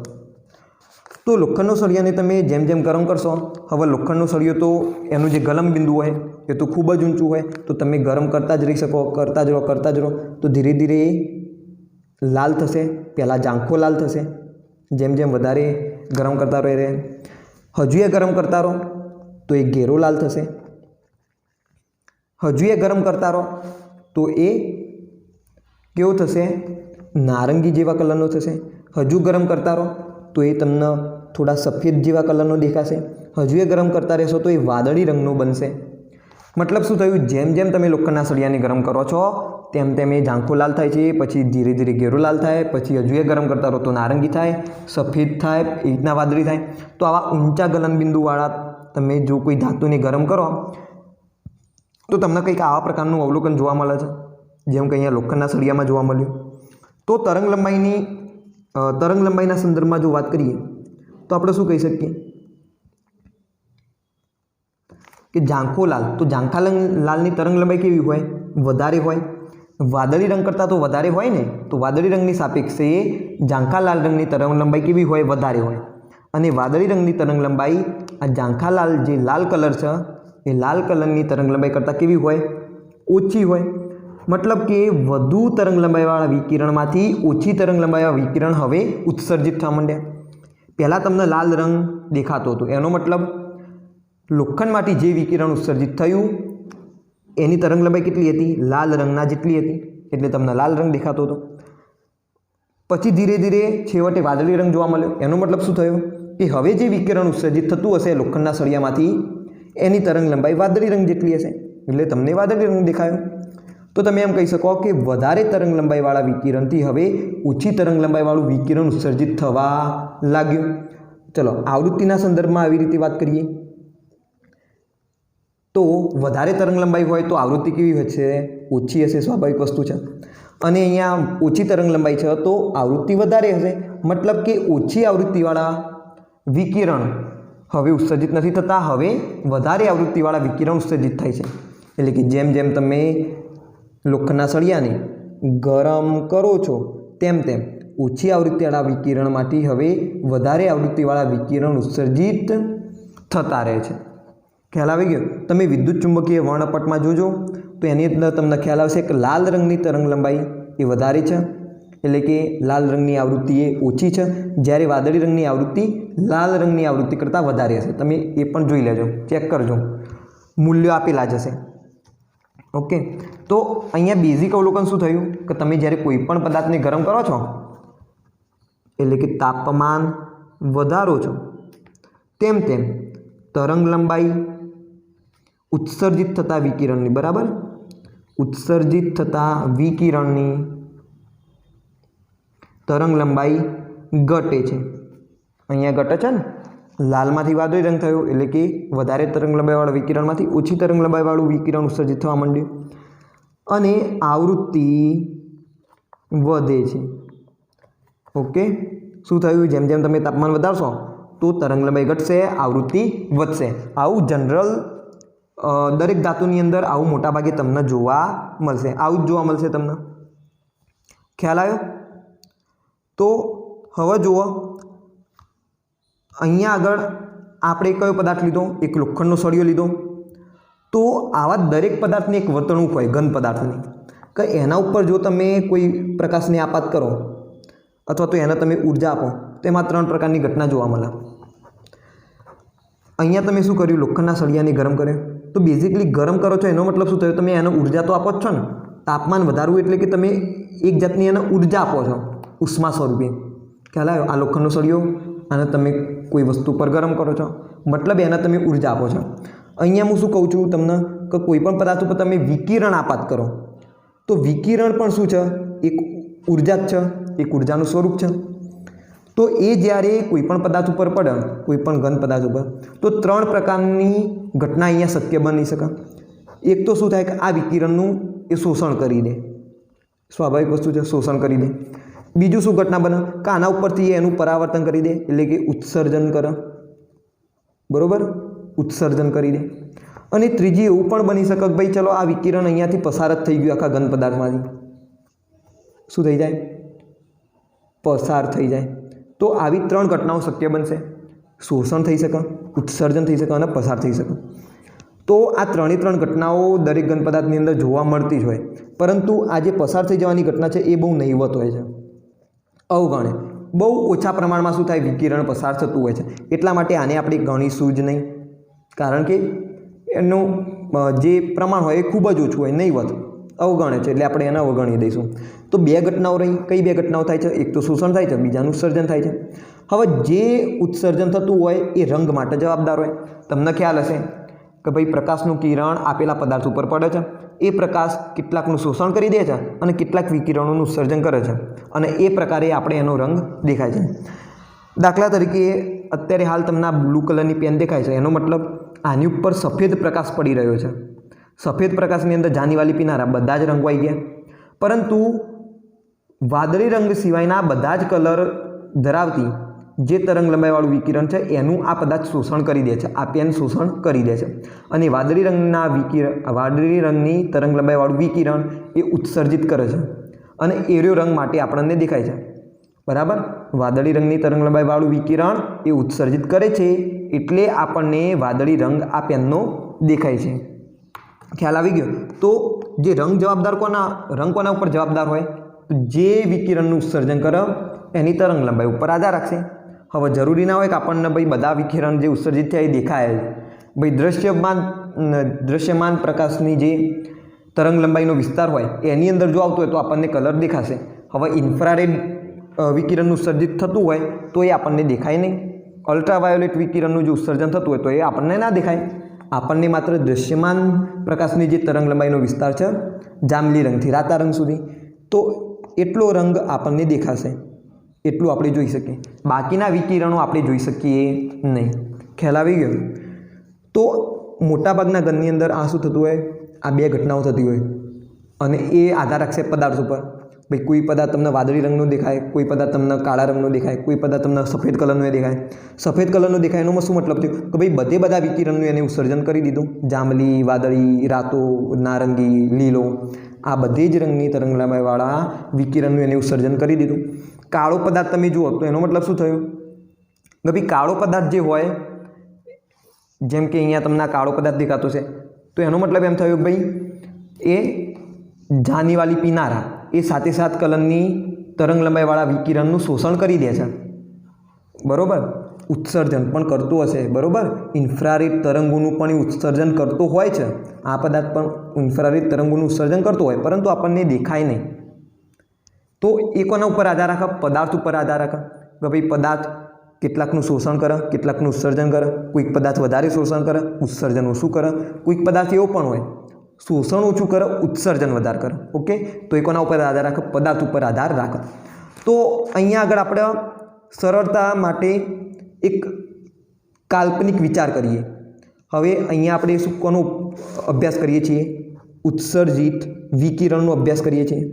તો લોખંડનો સળિયાને તમે જેમ જેમ ગરમ કરશો, હવે લોખંડનો સળિયો તો એનું જે ગલમ બિંદુ હોય એ તો ખૂબ જ ઊંચું હોય, તો તમે ગરમ કરતા જ રહી શકો, કરતા જ રહો, તો ધીરે ધીરે એ લાલ થશે. પહેલાં ઝાંખો લાલ થશે, જેમ જેમ વધારે ગરમ કરતા રહે, હજુ એ ગરમ કરતા રહો તો એ ઘેરો લાલ થશે, હજુ એ ગરમ કરતા રહો તો એ કેવો થશે, નારંગી જેવા કલરનો થશે, હજુ ગરમ કરતા રહો તો એ તમને થોડા સફેદ જેવા કલરનો દેખાશે, હજુ એ ગરમ કરતા રહેશો તો એ વાદળી રંગનો બનશે. મતલબ શું થયું, જેમ જેમ તમે લોખંડના સળિયાને ગરમ કરો છો તેમ તેમ એ ઝાંખો લાલ થાય છે, પછી ધીરે ધીરે ઘેરો લાલ થાય, પછી હજુ એ ગરમ કરતા રહો તો નારંગી થાય, સફેદ થાય, એ રીતના વાદળી થાય. તો આવા ઊંચા ગલનબિંદુવાળા તમે જો કોઈ ધાતુને ગરમ કરો તો તમને કંઈક આવા પ્રકારનું અવલોકન જોવા મળે છે, જેમ કે અહીંયા લોખંડના સળિયામાં જોવા મળ્યું. તો તરંગ લંબાઈના સંદર્ભમાં જો વાત કરીએ તો આપણે શું કહી શકીએ કે ઝાંખો લાલ, તો ઝાંખા લાલની તરંગ લંબાઈ કેવી હોય, વધારે હોય. વાદળી રંગ કરતાં તો વધારે હોય ને, તો વાદળી રંગની સાપેક્ષે ઝાંખા લાલ રંગની તરંગ લંબાઈ કેવી હોય, વધારે હોય. અને વાદળી રંગની તરંગ લંબાઈ આ ઝાંખા લાલ જે લાલ કલર છે એ લાલ કલરની તરંગ લંબાઈ કરતાં કેવી હોય, ઓછી હોય. મતલબ કે વધુ તરંગ લંબાઈવાળા વિકિરણમાંથી ઓછી તરંગ લંબાઈવાળા વિકિરણ હવે ઉત્સર્જિત થવા માંડ્યા. પહેલાં તમને લાલ રંગ દેખાતો હતો, એનો મતલબ લોખંડમાંથી જે વિકિરણ ઉત્સર્જિત થયું એની તરંગ લંબાઈ કેટલી હતી, લાલ રંગના જેટલી હતી, એટલે તમને લાલ રંગ દેખાતો હતો. પછી ધીરે ધીરે છેવટે વાદળી રંગ જોવા મળ્યો. એનો મતલબ શું થયો કે હવે જે વિકિરણ ઉત્સર્જિત થતું હશે લોખંડના સળિયામાંથી એની તરંગ લંબાઈ વાદળી રંગ જેટલી હશે, એટલે તમને વાદળી રંગ દેખાયો. તો તમે એમ કહી શકો કે વધારે તરંગ લંબાઈવાળા વિકિરણથી હવે ઓછી તરંગ લંબાઈવાળું વિકિરણ ઉત્સર્જિત થવા લાગ્યું. ચલો આવૃત્તિના સંદર્ભમાં આવી રીતે વાત કરીએ તો વધારે તરંગ લંબાઈ હોય તો આવૃત્તિ કેવી હશે, ઓછી હશે, સ્વાભાવિક વસ્તુ છે. અને અહીંયા ઓછી તરંગ લંબાઈ છે તો આવૃત્તિ વધારે હશે. મતલબ કે ઓછી આવૃત્તિવાળા વિકિરણ હવે ઉત્સર્જિત નથી થતા, હવે વધારે આવૃત્તિવાળા વિકિરણ ઉત્સર્જિત થાય છે. એટલે કે જેમ જેમ તમે લોખંડના સળિયાને ગરમ કરો છો તેમ તેમ ઓછી આવૃત્તિવાળા વિકિરણમાંથી હવે વધારે આવૃત્તિવાળા વિકિરણ ઉત્સર્જિત થતા રહે છે. ખ્યાલ આવી ગયો? તમે વિદ્યુત ચુંબકીય વર્ણપટમાં જોજો તો એની અંદર તમને ખ્યાલ આવશે કે લાલ રંગની તરંગ લંબાઈ એ વધારે છે, એટલે કે લાલ રંગની આવૃત્તિ એ ઓછી છે, જ્યારે વાદળી રંગની આવૃત્તિ લાલ રંગની આવૃત્તિ કરતાં વધારે હશે. તમે એ પણ જોઈ લેજો, ચેક કરજો, મૂલ્યો આપેલા જ હશે. ઓકે, તો અહીંયા બેઝિક અવલોકન શું થયું કે તમે જ્યારે કોઈ પણ પદાર્થને ગરમ કરો છો એટલે કે તાપમાન વધારો છો તેમ તેમ તરંગ લંબાઈ ઉત્સર્જિત થતા વિકિરણની, બરાબર, ઉત્સર્જિત થતા વિકિરણની તરંગ લંબાઈ ઘટે છે. અહીંયા ઘટે છે ને, લાલમાંથી વાદળી રંગ થયો એટલે કે વધારે તરંગ લંબાઈવાળા વિકિરણમાંથી ઓછી તરંગ લંબાઈવાળું વિકિરણ ઉત્સર્જિત થવા માંડ્યું અને આવૃત્તિ વધે છે. ઓકે, શું થયું? જેમ જેમ તમે તાપમાન વધારશો તો તરંગ લંબાઈ ઘટશે, આવૃત્તિ વધશે. આવું જનરલ દરેક ધાતુની અંદર આવું મોટાભાગે તમને જોવા મળશે, આવું જ જોવા મળશે તમને. ખ્યાલ આવ્યો? તો હવે જુઓ, અહીંયા આગળ આપણે કયો પદાર્થ લીધો? એક લોખંડનો સળિયો લીધો. તો આવા દરેક પદાર્થની એક વર્તણૂક હોય ઘન પદાર્થની, કે એના ઉપર જો તમે કોઈ પ્રકાશને આપાત કરો અથવા તો એને તમે ઉર્જા આપો તો એમાં 3 પ્રકારની ઘટના જોવા મળે. અહીંયા તમે શું કર્યું? લોખંડના સળિયાને ગરમ કર્યો. તો બેઝિકલી ગરમ કરો છો એનો મતલબ શું થયો? તમે એને ઉર્જા તો આપો જ છો ને. તાપમાન વધારવું એટલે કે તમે એક જાતની એને ઉર્જા આપો છો ઉષ્મા સ્વરૂપે. ખ્યાલ આવ્યો? આ લોખંડનો સળિયો અને તમે કોઈ વસ્તુ પર ગરમ કરો છો, મતલબ એને તમે ઉર્જા આપો છો. અહીંયા હું શું કહું છું તમને કે કોઈ પણ પદાર્થ ઉપર તમે વિકિરણ આપાત કરો તો વિકિરણ પણ શું છે? એક ઉર્જા જ છે, એક ઉર્જાનું સ્વરૂપ છે. તો એ જ્યારે કોઈ પણ પદાર્થ ઉપર પડે, કોઈ પણ ઘન પદાર્થ ઉપર, તો 3 પ્રકારની ઘટના અહીંયા શક્ય બની શકે. એક તો શું થાય કે આ વિકિરણનું એ શોષણ કરી દે, સ્વાભાવિક વસ્તુ છે, શોષણ કરી દે. બીજું શું ઘટના બને કે આના ઉપરથી એનું પરાવર્તન કરી દે, એટલે કે ઉત્સર્જન કરે, બરાબર, ઉત્સર્જન કરી દે. અને ત્રીજી એવું પણ બની શકે કે ભાઈ ચલો આ વિકિરણ અહીંયાથી પસાર જ થઈ ગયું આખા ઘન પદાર્થમાંથી, શું થઈ જાય? પસાર થઈ જાય. તો આવી 3 ઘટનાઓ શક્ય બનશે. શોષણ થઈ શકે, ઉત્સર્જન થઈ શકે અને પસાર થઈ શકે. તો આ 3 ઘટનાઓ દરેક ઘન પદાર્થની અંદર જોવા મળતી જ હોય, પરંતુ આ જે પસાર થઈ જવાની ઘટના છે એ બહુ નહીવત હોય છે, અવગણે. બહુ ઓછા પ્રમાણમાં શું થાય? વિકિરણ પસાર થતું હોય છે. એટલા માટે આને આપણે ગણીશું જ નહીં, કારણ કે એનું જે પ્રમાણ હોય એ ખૂબ જ ઓછું હોય, નહીવત, અવગણે છે, એટલે આપણે એને અવગણી દઈશું. તો 2 ઘટનાઓ રહી. કઈ 2 ઘટનાઓ થાય છે? એક તો શોષણ થાય છે, બીજાનું ઉત્સર્જન થાય છે. હવે જે ઉત્સર્જન થતું હોય એ રંગ માટે જવાબદાર હોય. તમને ખ્યાલ હશે કે ભાઈ પ્રકાશનું કિરણ આપેલા પદાર્થ ઉપર પડે છે, એ પ્રકાશ કેટલાકનું શોષણ કરી દે છે અને કેટલાક વિકિરણોનું ઉત્સર્જન કરે છે, અને એ પ્રકારે આપણે એનો રંગ દેખાય છે. દાખલા તરીકે અત્યારે હાલ તમને આ બ્લુ કલરની પેન દેખાય છે, એનો મતલબ આની ઉપર સફેદ પ્રકાશ પડી રહ્યો છે. સફેદ પ્રકાશની અંદર જાનીવાલી પીનારા બધા જ રંગો આવી ગયા, પરંતુ વાદળી રંગ સિવાયના બધા જ કલર ધરાવતી જે તરંગ લંબાઈવાળું વિકિરણ છે એનું આ પદાર્થ શોષણ કરી દે છે, આ પેન શોષણ કરી દે છે. અને વાદળી રંગની તરંગ લંબાઈવાળું વિકિરણ એ ઉત્સર્જિત કરે છે અને એર્યો રંગ માટે આપણને દેખાય છે, બરાબર. વાદળી રંગની તરંગ લંબાઈવાળું વિકિરણ એ ઉત્સર્જિત કરે છે એટલે આપણને વાદળી રંગ આ પેનનો દેખાય છે. ખ્યાલ આવી ગયો? તો જે રંગ કોના ઉપર જવાબદાર હોય? તો જે વિકિરણનું ઉત્સર્જન કરે એની તરંગ લંબાઈ ઉપર આધાર રાખશે. હવે જરૂરી ના હોય કે આપણને ભાઈ બધા વિકિરણ જે ઉત્સર્જિત થયા એ દેખાય. ભાઈ દ્રશ્યમાન પ્રકાશની જે તરંગ લંબાઈનો વિસ્તાર હોય એની અંદર જો આવતો હોય તો આપણને કલર દેખાશે. હવે ઇન્ફ્રારેડ વિકિરણનું ઉત્સર્જિત થતું હોય તો એ આપણને દેખાય નહીં. અલ્ટ્રાવાયોલેટ વિકિરણનું જે ઉત્સર્જન થતું હોય તો એ આપણને ના દેખાય. આપણને માત્ર દૃશ્યમાન પ્રકાશની જે તરંગ લંબાઈનો વિસ્તાર છે જાંબલી રંગથી રાતા રંગ સુધી, તો એટલો રંગ આપણને દેખાશે, એટલું આપણે જોઈ શકીએ. બાકીના વિકિરણો આપણે જોઈ શકીએ નહીં. ખ્યાલ આવી ગયો? તો મોટાભાગના ઘનની અંદર આ શું થતું હોય? આ 2 ઘટનાઓ થતી હોય અને એ આધાર રાખશે પદાર્થ ઉપર. ભાઈ કોઈ પદાર્થ તમને વાદળી રંગનો દેખાય, કોઈ પદાર્થ તમને કાળા રંગનો દેખાય, કોઈ પદાર્થ તમને સફેદ કલરનો દેખાય. સફેદ કલરનો દેખાય એનો શું મતલબ થયો કે ભાઈ બધા વિકિરણનું એને ઉત્સર્જન કરી દીધું. જાંબલી, વાદળી, રાતો, નારંગી, લીલો, આ બધી જ રંગની તરંગ લંબાઈવાળા વિકિરણનું એને ઉત્સર્જન કરી દીધું. કાળો પદાર્થ તમે જુઓ તો એનો મતલબ શું થયો કે ભાઈ કાળો પદાર્થ જે હોય, જેમ કે અહીંયા તમને કાળો પદાર્થ દેખાતો છે, તો એનો મતલબ એમ થયો કે ભાઈ એ જાનીવાલી પીનારા એ સાથે કલરની તરંગ લંબાઈવાળા વિકિરણનું શોષણ કરી દે છે, બરાબર, ઉત્સર્જન પણ કરતો હશે, બરાબર, ઇન્ફ્રારેડ તરંગોનું પણ ઉત્સર્જન કરતો હોય છે, આ પદાર્થ પણ ઇન્ફ્રારેડ તરંગોનું ઉત્સર્જન કરતો હોય, પરંતુ આપણને દેખાય નહીં. તો એ કોના ઉપર આધાર રાખે? પદાર્થ ઉપર આધાર રાખે કે ભાઈ પદાર્થ કેટલાકનું શોષણ કરે, કેટલાકનું ઉત્સર્જન કરે. કોઈક પદાર્થ વધારે શોષણ કરે, ઉત્સર્જન ઓછું કરે. કોઈક પદાર્થ એવો પણ હોય શોષણ ઓછું કરે, ઉત્સર્જન વધારે કરે. ઓકે, તો એ કોના ઉપર આધાર રાખે? પદાર્થ ઉપર આધાર રાખે. તો અહીંયા આગળ આપણે સરળતા માટે એક કાલ્પનિક વિચાર કરીએ. હવે અહીંયા આપણે શું કોનો અભ્યાસ કરીએ છીએ? ઉત્સર્જિત વિકિરણનો અભ્યાસ કરીએ છીએ.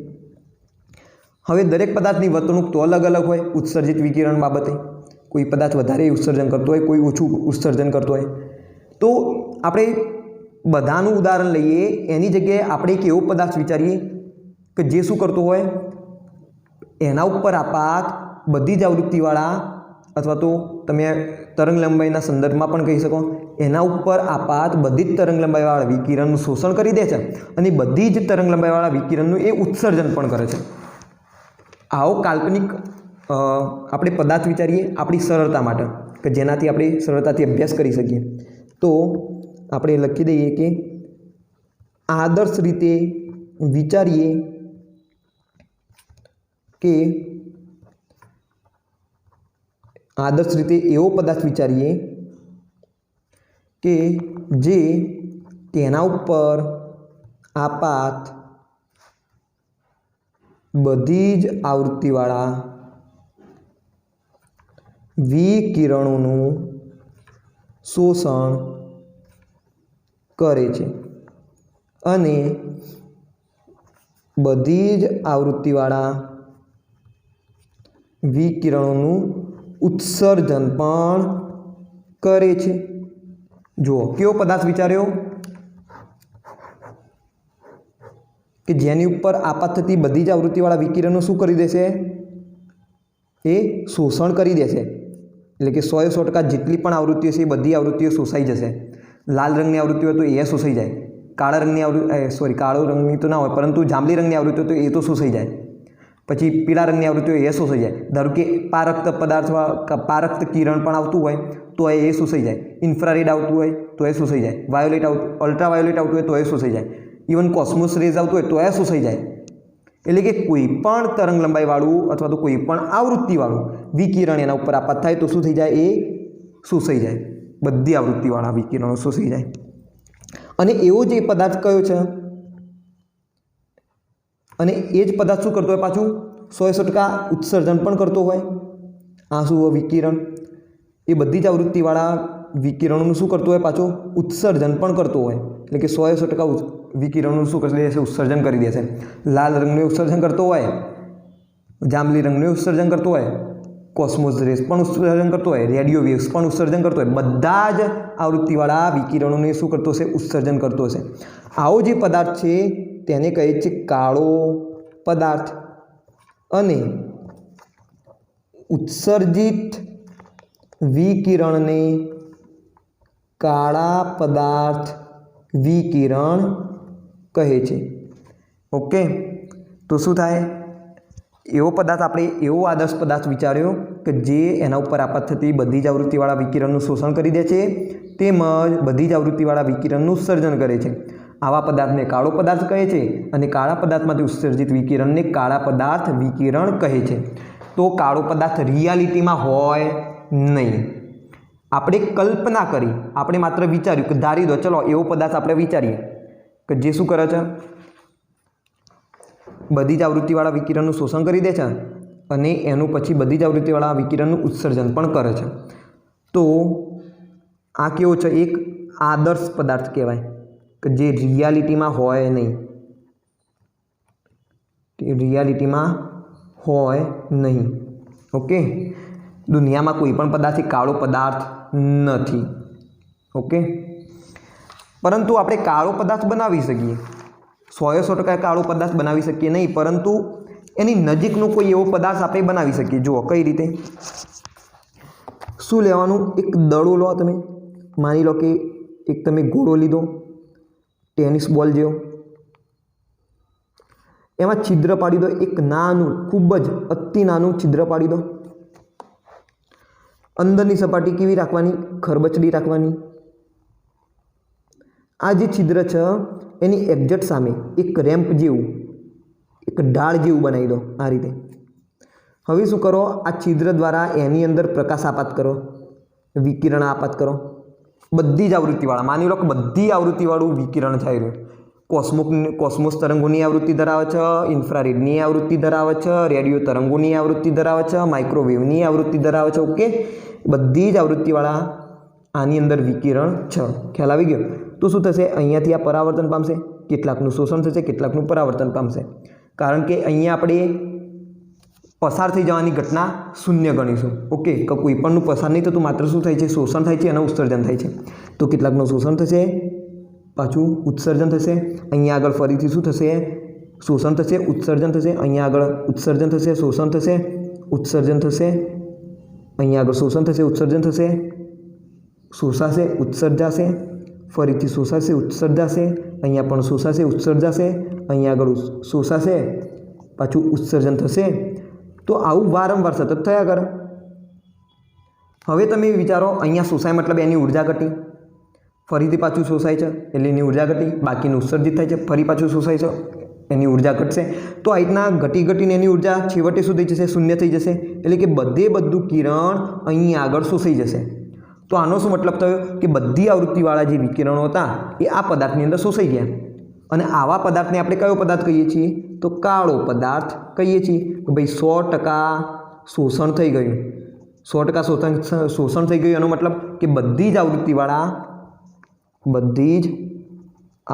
હવે દરેક પદાર્થની વર્તણૂક તો અલગ અલગ હોય ઉત્સર્જિત વિકિરણ બાબતે. કોઈ પદાર્થ વધારે ઉત્સર્જન કરતો હોય, કોઈ ઓછું ઉત્સર્જન કરતો હોય. તો આપણે બધાનું ઉદાહરણ લઈએ, એની જગ્યાએ આપણે એક એવો પદાર્થ વિચારીએ કે જે શું કરતો હોય, એના ઉપર આપાત બધી જ આવૃત્તિવાળા, અથવા તો તમે તરંગ લંબાઈના સંદર્ભમાં પણ કહી શકો, એના ઉપર આપાત બધી જ તરંગ લંબાઈવાળા વિકિરણનું શોષણ કરી દે છે અને બધી જ તરંગ લંબાઈવાળા વિકિરણનું એ ઉત્સર્જન પણ કરે છે. આવો કાલ્પનિક આપણે પદાર્થ વિચારીએ આપણી સરળતા માટે, કે જેનાથી આપણે સરળતાથી અભ્યાસ કરી શકીએ. તો આપણે લખી દઈએ કે આદર્શ રીતે વિચારીએ કે આદર્શ રીતે એવો પદાર્થ વિચારીએ કે જે તેના ઉપર આપાત બધી જ આવૃત્તિવાળા વિકિરણોનું શોષણ કરે છે અને બધી જ આવૃત્તિવાળા વિકિરણોનું ઉત્સર્જન પણ કરે છે. જુઓ કેવો પદાર્થ વિચાર્યો કે જેની ઉપર આપાત થતી બધી જ આવૃત્તિવાળા વિકિરણો શું કરી દેશે? એ શોષણ કરી દેશે. એટલે કે 100% જેટલી પણ આવૃત્તિઓ છે એ બધી આવૃત્તિઓ શોષાઈ જશે. લાલ રંગની આવૃત્તિ હોય તો એ શોષાઈ જાય, કાળા રંગની આવૃત્તિ કાળો રંગની તો ના હોય પરંતુ જાંબલી રંગની આવૃત્તિ હોય તો એ તો શોષાઈ જાય. પછી પીળા રંગની આવૃત્તિ હોય એ શોષાઈ જાય. ધારો કે પારક્ત પદાર્થમાં પારક્ત કિરણ પણ આવતું હોય તો એ શોષાઈ જાય. ઇન્ફ્રારેડ આવતું હોય તો એ શોષાઈ જાય. વાયોલેટ અલ્ટ્રાવાયોલેટ આવતું હોય તો એ શોષાઈ જાય. ઇવન કોસ્મોસ રેઝ આવતું હોય તો એ શોષાઈ જાય. એટલે કે કોઈ પણ તરંગ લંબાઈવાળું અથવા તો કોઈ પણ આવૃત્તિવાળું વિકિરણ એના ઉપર આપાત થાય તો શું થઈ જાય? એ શોષાઈ જાય. બધી આવૃત્તિવાળા વિકિરણો શોષાઈ જાય. અને એવો જ એ પદાર્થ કયો છે? અને એ જ પદાર્થ શું કરતો હોય? પાછું 100% ઉત્સર્જન પણ કરતો હોય. આ શું વિકિરણ? એ બધી જ આવૃત્તિવાળા વિકિરણોનું શું કરતો હોય? પાછું ઉત્સર્જન પણ કરતો હોય. એટલે કે 100% વિકિરણોનું શું કરી દેશે? ઉત્સર્જન કરી દેશે. લાલ રંગનું ઉત્સર્જન કરતો હોય, જાંબલી રંગનું ઉત્સર્જન કરતો હોય, કોસ્મોસ રેઝ પણ ઉત્સર્જન કરતો હોય, રેડિયો વેવ્સ પણ ઉત્સર્જન કરતો હોય. બધા જ આવૃત્તિવાળા વિકિરણોને શું કરતો હશે? ઉત્સર્જન કરતો હશે. આવો જે પદાર્થ છે તેને કહે છે કાળો પદાર્થ. અને ઉત્સર્જિત વિકિરણને કાળા પદાર્થ વિકિરણ કહે છે. ઓકે, તો શું થાય? એવો પદાર્થ આપણે એવો આદર્શ પદાર્થ વિચાર્યો કે જે એના ઉપર આપાત થતી બધી જ આવૃત્તિવાળા વિકિરણનું શોષણ કરી દે છે તેમજ બધી જ આવૃત્તિવાળા વિકિરણનું ઉત્સર્જન કરે છે. આવા પદાર્થને કાળો પદાર્થ કહે છે અને કાળા પદાર્થમાંથી ઉત્સર્જિત વિકિરણને કાળા પદાર્થ વિકિરણ કહે છે. તો કાળો પદાર્થ રિયાલિટીમાં હોય નહીં. આપણે કલ્પના કરી, આપણે માત્ર વિચાર્યું કે ધારી દો, ચલો એવો પદાર્થ આપણે વિચારીએ કે જે શું કરે છે? બધી જ આવૃત્તિવાળા વિકિરણનું શોષણ કરી દે છે અને એનું પછી બધી જ આવૃત્તિવાળા વિકિરણનું ઉત્સર્જન પણ કરે છે. તો આ કેવો છે? એક આદર્શ પદાર્થ કહેવાય કે જે રિયાલિટીમાં હોય નહીં. રિયાલિટીમાં હોય નહીં. ઓકે, દુનિયામાં કોઈ પણ પદાર્થ કાળો પદાર્થ નથી. ઓકે, પરંતુ આપણે કાળો પદાર્થ બનાવી શકીએ. 100% કાળો પદાર્થ બનાવી શકીએ નહીં, પરંતુ એની નજીકનો કોઈ એવો પદાર્થ આપણે બનાવી શકીએ. જુઓ કઈ રીતે. શું લેવાનું? એક દડો લો. તમે માની લો કે એક તમે ગોળો લીધો, ટેનિસ બોલ જેવો. એમાં છિદ્ર પાડી દો, એક નાનું, ખૂબ જ અતિ નાનું છિદ્ર પાડી દો. અંદરની સપાટી કેવી રાખવાની? ખરબચડી રાખવાની. આ જે છિદ્ર છે એની એક્ઝેક્ટ સામે એક રેમ્પ જેવું, એક ઢાળ જેવું બનાવી દો આ રીતે. હવે શું કરો? આ છિદ્ર દ્વારા એની અંદર પ્રકાશ આપાત કરો, વિકિરણ આપાત કરો. બધી જ આવૃત્તિવાળા, માની લો કે બધી આવૃત્તિવાળું વિકિરણ થઈ રહ્યું. કોસ્મોસ તરંગોની આવૃત્તિ ધરાવે છે, ઇન્ફ્રારેડની આવૃત્તિ ધરાવે છે, રેડિયો તરંગોની આવૃત્તિ ધરાવે છે, માઇક્રોવેવની આવૃત્તિ ધરાવે છે. ઓકે, બધી જ આવૃત્તિવાળા આની અંદર વિકિરણ છે. ખ્યાલ આવી ગયો? તો શું થશે? અહીંયાથી આ પરાવર્તન પામશે, કેટલાકનું શોષણ થશે, કેટલાકનું પરાવર્તન પામશે. કારણ કે અહીંયા આપણે પસાર થઈ જવાની ઘટના શૂન્ય ગણીશું. ઓકે, કે કોઈ પણનું પસાર નહીં થતું, માત્ર શું થાય છે? શોષણ થાય છે અને ઉત્સર્જન થાય છે. તો કેટલાકનું શોષણ થશે, પાછું ઉત્સર્જન થશે. અહીંયા આગળ ફરીથી શું થશે? શોષણ થશે, ઉત્સર્જન થશે. અહીંયા આગળ ઉત્સર્જન થશે, શોષણ થશે, ઉત્સર્જન થશે. અહીંયા આગળ શોષણ થશે, ઉત્સર્જન થશે, શોષાશે, ઉત્સર્જાશે, ફરીથી શોષાશે, ઉત્સર્જાશે. અહીંયા પણ શોષાશે, ઉત્સર્જાશે. અહીંયા આગળ શોષાશે, પાછું ઉત્સર્જન થશે. તો આવું વારંવાર સતત થયા કરે. હવે તમે વિચારો, અહીંયા શોષાય મતલબ એની ઉર્જા ઘટી, ફરીથી પાછું શોષાય છે એટલે એની ઉર્જા ઘટી, બાકીનું ઉત્સર્જિત થાય છે, ફરી પાછું શોષાય છે, એની ઉર્જા ઘટશે. તો આ રીતના ઘટીને એની ઉર્જા છેવટે શું થઈ જશે? શૂન્ય થઈ જશે. એટલે કે બધું કિરણ અહીં આગળ શોષાઈ જશે. તો આનો શું મતલબ થયો? કે બધી આવૃત્તિવાળા જે વિકિરણો હતા એ આ પદાર્થની અંદર શોષાઈ ગયા. અને આવા પદાર્થને આપણે કયો પદાર્થ કહીએ છીએ? તો કાળો પદાર્થ કહીએ છીએ. કે ભાઈ 100% શોષણ થઈ ગયું. 100% શોષણ થઈ ગયું એનો મતલબ કે બધી જ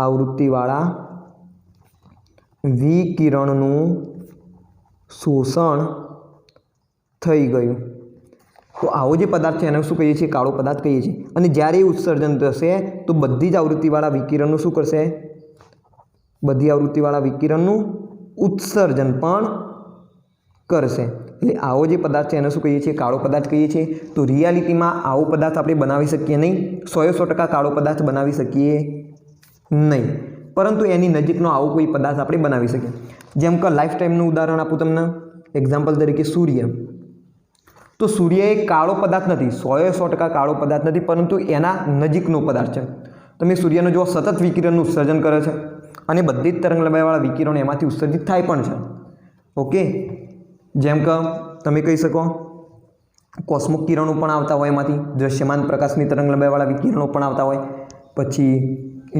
આવૃત્તિવાળા વિકિરણનું શોષણ થઈ ગયું. તો આવો જે પદાર્થ છે એને શું કહીએ છીએ? કાળો પદાર્થ કહીએ છીએ. અને જ્યારે એ ઉત્સર્જન થશે તો બધી જ આવૃત્તિવાળા વિકિરણનું શું કરશે? બધી આવૃત્તિવાળા વિકિરણનું ઉત્સર્જન પણ કરશે. એટલે આવો જે પદાર્થ છે એને શું કહીએ છીએ? કાળો પદાર્થ કહીએ છીએ. તો રિયાલિટીમાં આવો પદાર્થ આપણે બનાવી શકીએ નહીં, 100% કાળો પદાર્થ બનાવી શકીએ નહીં, પરંતુ એની નજીકનો આવો કોઈ પદાર્થ આપણે બનાવી શકીએ. જેમ કે લાઈફ ટાઈમનું ઉદાહરણ આપું તમને, એક્ઝામ્પલ તરીકે સૂર્ય. તો સૂર્ય એક કાળો પદાર્થ નથી, 100% કાળો પદાર્થ નથી, પરંતુ એના નજીકનો પદાર્થ છે. તમે સૂર્યનો જો સતત વિકિરણનું ઉત્સર્જન કરે છે અને બધી જ તરંગલંબાઈવાળા વિકિરણો એમાંથી ઉત્સર્જિત થાય પણ છે. ઓકે, જેમ કે તમે કહી શકો કોસ્મિક કિરણો પણ આવતા હોય, એમાંથી દૃશ્યમાન પ્રકાશની તરંગલંબાઈવાળા વિકિરણો પણ આવતા હોય, પછી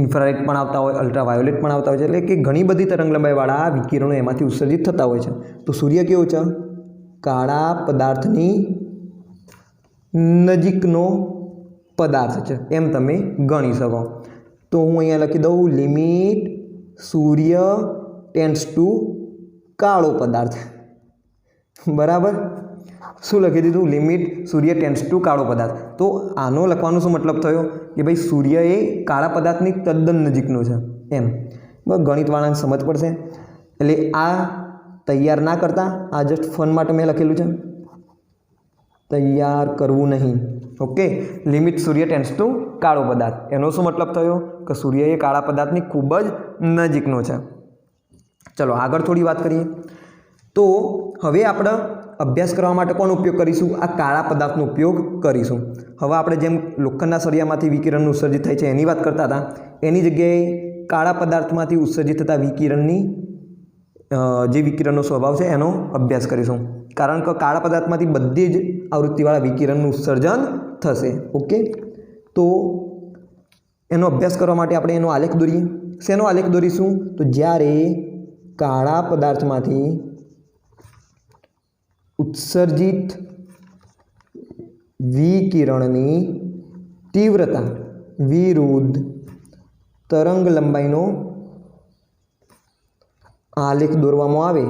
ઇન્ફ્રારેડ પણ આવતા હોય, અલ્ટ્રાવાયોલેટ પણ આવતા હોય છે. એટલે કે ઘણી બધી તરંગલંબાઈવાળા વિકિરણો એમાંથી ઉત્સર્જિત થતા હોય છે. તો સૂર્ય કેવો છે? કાળા પદાર્થની નજીકનો પદાર્થ છે એમ તમે ગણી શકો. તો હું અહીંયા લખી દઉં, લિમિટ સૂર્ય ટેન્ડ્સ ટુ કાળો પદાર્થ. બરાબર, શું લખી દીધું? લિમિટ સૂર્ય ટેન્ડ્સ ટુ કાળો પદાર્થ. તો આનો લખવાનો શું મતલબ થયો? કે ભાઈ સૂર્ય એ કાળા પદાર્થની તદ્દન નજીકનો છે એમ. બસ ગણિતવાળાને સમજ પડશે. એટલે આ તૈયાર ના કરતા, આ જસ્ટ ફન માટે મેં લખેલું છે, તૈયાર કરવું નહીં. Okay, limit Surya tends to કાળો પદાર્થ. એનો શું મતલબ થયો? કે સૂર્ય એ કાળા પદાર્થની ખૂબ જ નજીકનો છે. ચલો આગળ થોડી વાત કરીએ. તો હવે આપણે અભ્યાસ કરવા માટે કોનો ઉપયોગ કરીશું? આ કાળા પદાર્થનો ઉપયોગ કરીશું. હવે આપણે જેમ લોખંડના સળિયામાંથી વિકિરણનું ઉત્સર્જિત થાય છે એની વાત કરતા હતા, એની જગ્યાએ કાળા પદાર્થમાંથી ઉત્સર્જિત થતા વિકિરણની જે વિકિરણનો સ્વભાવ છે એનો અભ્યાસ કરીશું. કારણ કે કાળા પદાર્થમાંથી બધી જ આવૃત્તિવાળા વિકિરણનું ઉત્સર્જન થશે. ઓકે, તો એનો અભ્યાસ કરવા માટે આપણે એનો આલેખ દોરીએ. શેનો આલેખ દોરીશું? તો જ્યારે કાળા પદાર્થમાંથી ઉત્સર્જિત વિકિરણની તીવ્રતા વિરુદ્ધ તરંગ લંબાઈનો આલેખ દોરવામાં આવે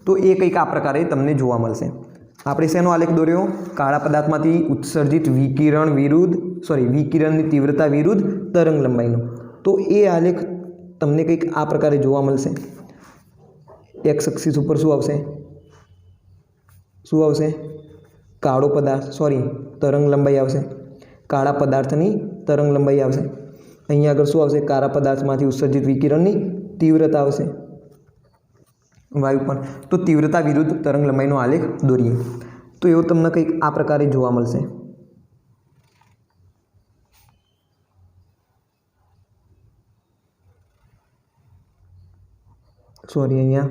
તો એ કંઈક આ પ્રકારે તમને જોવા મળશે. આપણે શેનો આલેખ દોર્યો? કાળા પદાર્થમાંથી ઉત્સર્જિત વિકિરણની તીવ્રતા વિરુદ્ધ તરંગ લંબાઈનો. તો એ આલેખ તમને કંઈક આ પ્રકારે જોવા મળશે. એક્સ એક્સિસ ઉપર શું આવશે? કાળો પદાર્થ તરંગ લંબાઈ આવશે. કાળા પદાર્થની તરંગ લંબાઈ આવશે. અહીંયા આગળ શું આવશે? કાળા પદાર્થમાંથી ઉત્સર્જિત વિકિરણની તીવ્રતા આવશે. વાયુ પણ. તો તીવ્રતા વિરુદ્ધ તરંગ લંબાઈનો આલેખ દોરીએ તો એવું તમને કંઈક આ પ્રકારે જોવા મળશે. સોરી, અહીંયા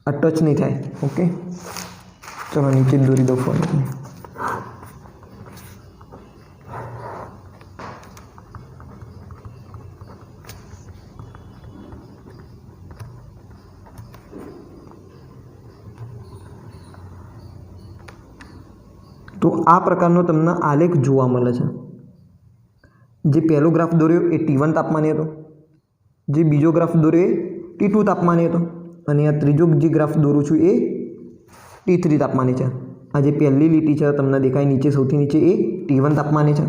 આ ટચ નહીં થાય. ઓકે, ચલો નીચે દોરી દો ફોન. તો આ પ્રકારનો તમને આલેખ જોવા મળે છે. જે પહેલો ગ્રાફ દોર્યો એ T1 તાપમાને હતો, જે બીજો ગ્રાફ દોર્યો એ T2 તાપમાને હતો, અને આ ત્રીજો જે ગ્રાફ દોરું છું એ T3 તાપમાને છે. આ જે પહેલી લીટી છે તમને દેખાય નીચે, સૌથી નીચે એ T1 તાપમાને છે,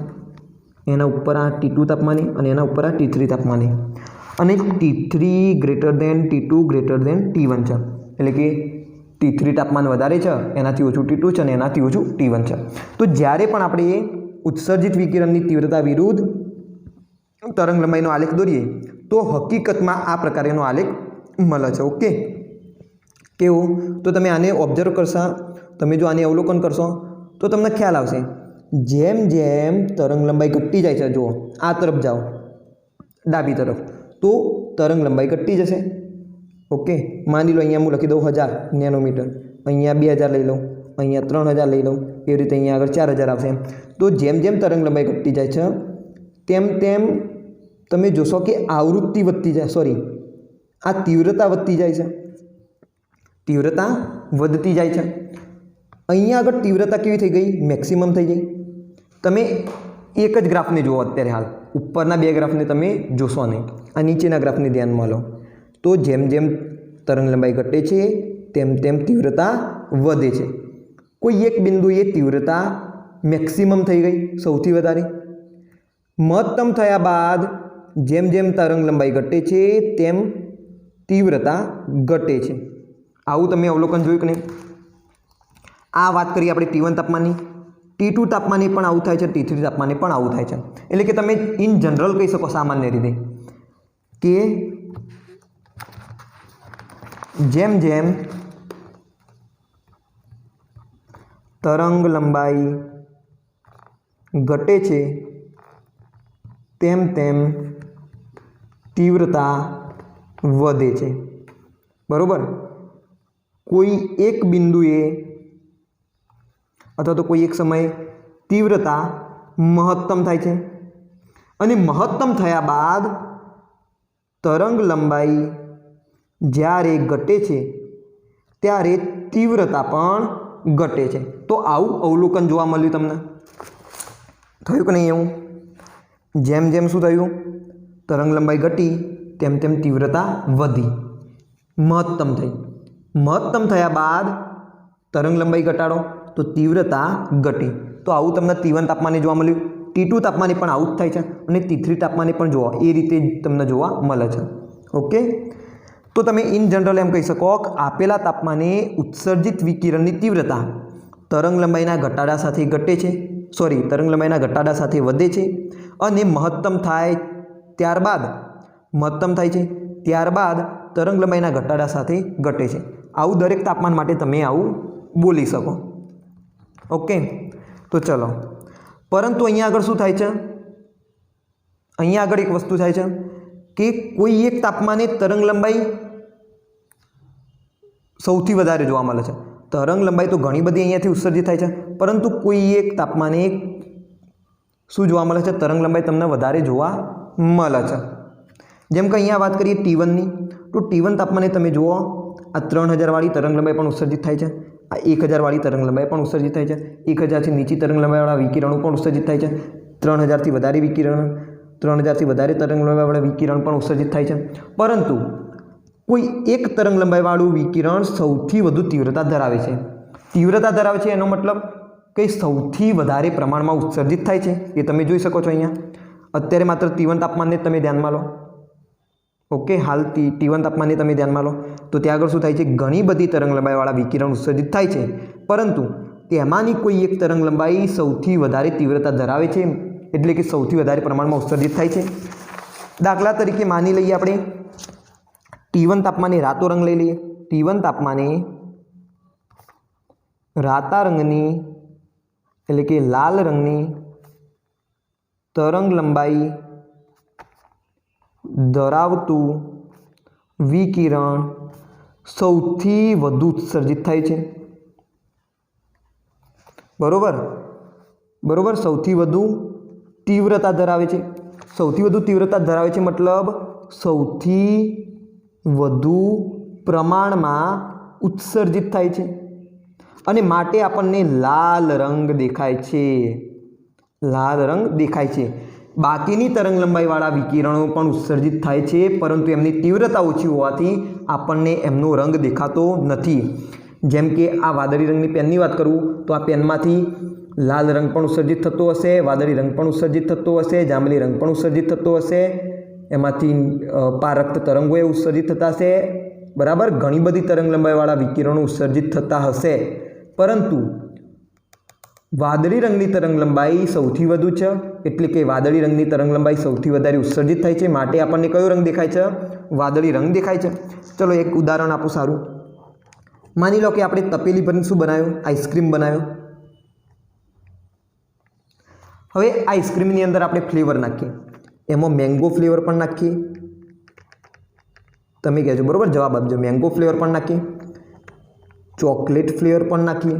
એના ઉપર આ T2 તાપમાને, અને એના ઉપર આ T3 તાપમાને, અને T3 greater than T2 greater than T1 છે. એટલે કે T3 તાપમાન વધારે છે, એનાથી ઓછું T2 છે, અને એનાથી ઓછું T1 છે. તો જ્યારે પણ આપણે એ ઉત્સર્જિત વિકિરણની તીવ્રતા વિરુદ્ધ તરંગ લંબાઈનો આલેખ દોરીએ તો હકીકતમાં આ પ્રકારનો આલેખ મળે છે. ઓકે, કેવું? તો તમે આને ઓબ્ઝર્વ કરશો, તમે જો આને અવલોકન કરશો તો તમને ખ્યાલ આવશે. જેમ જેમ તરંગ લંબાઈ ઘટતી જાય છે, જુઓ આ તરફ જાઓ, ડાબી તરફ, તો તરંગ લંબાઈ ઘટતી જશે. ઓકે, માની લો અહીંયા હું લખી દઉં 1000 નેનોમીટર, અહીંયા 2000 લઈ લઉં, અહીંયા 3000 લઈ લઉં, એવી રીતે અહીંયા આગળ 4000 આવશે. તો જેમ જેમ તરંગ લંબાઈ ઘટતી જાય છે તેમ તેમ તમે જોશો કે આવૃત્તિ વધતી જાય, સોરી, આ તીવ્રતા વધતી જાય છે, તીવ્રતા વધતી જાય છે. અહીંયા આગળ તીવ્રતા કેવી થઈ ગઈ? મેક્સિમમ થઈ ગઈ. તમે એક જ ગ્રાફને જુઓ અત્યારે, હાલ ઉપરના બે ગ્રાફને તમે જોશો નહીં, આ નીચેના ગ્રાફને ધ્યાનમાં લો. તો જેમ જેમ તરંગ લંબાઈ ઘટે છે તેમ તેમ તીવ્રતા વધે છે. કોઈ એક બિંદુએ તીવ્રતા મેક્સિમમ થઈ ગઈ, સૌથી વધારે. મહત્તમ થયા બાદ જેમ જેમ તરંગ લંબાઈ ઘટે છે તેમ તીવ્રતા ઘટે છે. આવું તમે અવલોકન જોયું કે નહીં? આ વાત કરીએ આપણે T1 તાપમાનની. T2 તાપમાને પણ આવું થાય છે, T3 તાપમાને પણ આવું થાય છે. એટલે કે તમે ઇન જનરલ કહી શકો સામાન્ય રીતે કે જેમ જેમ તરંગ લંબાઈ ઘટે છે તેમ તેમ તીવ્રતા વધે છે. બરોબર? કોઈ એક બિંદુએ અથવા તો કોઈ એક સમયે તીવ્રતા મહત્તમ થાય છે, અને મહત્તમ થયા બાદ તરંગ લંબાઈ જ્યારે ઘટે છે ત્યારે તીવ્રતા પણ ઘટે છે. તો આવું અવલોકન જોવા મળ્યું તમને. થયું કે નહીં એવું? જેમ જેમ શું થયું? તરંગ લંબાઈ ઘટી તેમ તેમ તીવ્રતા વધી, મહત્તમ થઈ. મહત્તમ થયા બાદ તરંગ લંબાઈ ઘટાડો તો તીવ્રતા ઘટી. તો આવું તમને T1 તાપમાને જોવા મળ્યું. T2 તાપમાને પણ આવું જ થાય છે, અને T3 તાપમાને પણ જોવા એ રીતે તમને જોવા મળે છે. ઓકે, તો તમે ઇન જનરલ એમ કહી શકો કે આપેલા તાપમાને ઉત્સર્જિત વિકિરણની તીવ્રતા તરંગ લંબાઈના ઘટાડા સાથે ઘટે છે, સોરી, તરંગ લંબાઈના ઘટાડા સાથે વધે છે, અને મહત્તમ થાય ત્યારબાદ મહત્તમ થાય છે ત્યારબાદ તરંગ લંબાઈના ઘટાડા સાથે ઘટે છે. આવું દરેક તાપમાન માટે તમે આવું બોલી શકો. ઓકે, તો ચલો. પરંતુ અહીંયા આગળ શું થાય છે? અહીંયા આગળ એક વસ્તુ થાય છે કે કોઈ એક તાપમાને તરંગ લંબાઈ સૌથી વધારે જોવા મળે છે. તરંગ લંબાઈ તો ઘણી બધી અહીંયાથી ઉત્સર્જિત થાય છે, પરંતુ કોઈ એક તાપમાને શું જોવા મળે છે? તરંગ લંબાઈ તમને વધારે જોવા મળે છે. જેમ કે અહીંયા વાત કરીએ T1ની, તો T1 તાપમાને તમે જુઓ આ 3000 વાળી તરંગ લંબાઈ પણ ઉત્સર્જિત થાય છે, આ 1000 વાળી તરંગ લંબાઈ પણ ઉત્સર્જિત થાય છે, 1000થી નીચી તરંગ લંબાઈવાળા વિકિરણો પણ ઉત્સર્જિત થાય છે, 3000થી વધારે વિકિરણ, 3000થી વધારે તરંગ લંબાઈવાળા વિકિરણ પણ ઉત્સર્જિત થાય છે. પરંતુ કોઈ એક તરંગ લંબાઈવાળું વિકિરણ સૌથી વધુ તીવ્રતા ધરાવે છે. તીવ્રતા ધરાવે છે એનો મતલબ કે સૌથી વધારે પ્રમાણમાં ઉત્સર્જિત થાય છે, એ તમે જોઈ શકો છો અહીંયા. અત્યારે માત્ર T1 તાપમાનને તમે ધ્યાનમાં લો. ઓકે, હાલ T1 તાપમાનને તમે ધ્યાનમાં લો તો ત્યાં આગળ શું થાય છે? ઘણી બધી તરંગ લંબાઈવાળા વિકિરણ ઉત્સર્જિત થાય છે, પરંતુ તેમાંની કોઈ એક તરંગ લંબાઈ સૌથી વધારે તીવ્રતા ધરાવે છે, એટલે કે સૌથી વધારે પ્રમાણમાં ઉત્સર્જિત થાય છે. દાખલા તરીકે માની લઈએ આપણે T1 તાપમાને રાતો રંગ લઈ લઈએ. T1 તાપમાને રાતા રંગની એટલે કે લાલ રંગની તરંગ લંબાઈ ધરાવતું વિકિરણ સૌથી વધુ ઉત્સર્જિત થાય છે। બરોબર સૌથી વધુ તીવ્રતા ધરાવે છે। સૌથી વધુ તીવ્રતા ધરાવે છે મતલબ સૌથી વધુ પ્રમાણમાં ઉત્સર્જિત થાય છે અને માટે આપણને લાલ રંગ દેખાય છે। લાલ રંગ દેખાય છે। બાકીની તરંગ લંબાઈવાળા વિકિરણો પણ ઉત્સર્જિત થાય છે પરંતુ એમની તીવ્રતા ઓછી હોવાથી આપણને એમનો રંગ દેખાતો નથી। જેમ કે આ વાદળી રંગની પેનની વાત કરું તો આ પેનમાંથી લાલ રંગ પણ ઉત્સર્જિત થતો હશે, વાદળી રંગ પણ ઉત્સર્જિત થતો હશે, જાંબલી રંગ પણ ઉત્સર્જિત થતો હશે, એમાંથી પારક્ત તરંગો ઉત્સર્જિત થતા હશે। બરાબર, ઘણી બધી તરંગ લંબાઈવાળા વિકિરણો ઉત્સર્જિત થતા હશે પરંતુ વાદળી રંગની તરંગ લંબાઈ સૌથી વધુ છે એટલે કે વાદળી રંગની તરંગ લંબાઈ સૌથી વધારે ઉત્સર્જિત થાય છે માટે આપણને કયો રંગ દેખાય છે? વાદળી રંગ દેખાય છે। ચલો એક ઉદાહરણ આપું સારું। માની લો કે આપણે તપેલી ભરીને શું બનાવ્યું? આઈસ્ક્રીમ બનાવ્યો। હવે આઈસ્ક્રીમની અંદર આપણે ફ્લેવર નાખીએ, એમાં મેંગો ફ્લેવર પણ નાખીએ, તમે કહેજો બરાબર, જવાબ આપજો। મેંગો ફ્લેવર પણ નાખીએ, ચોકલેટ ફ્લેવર પણ નાખીએ,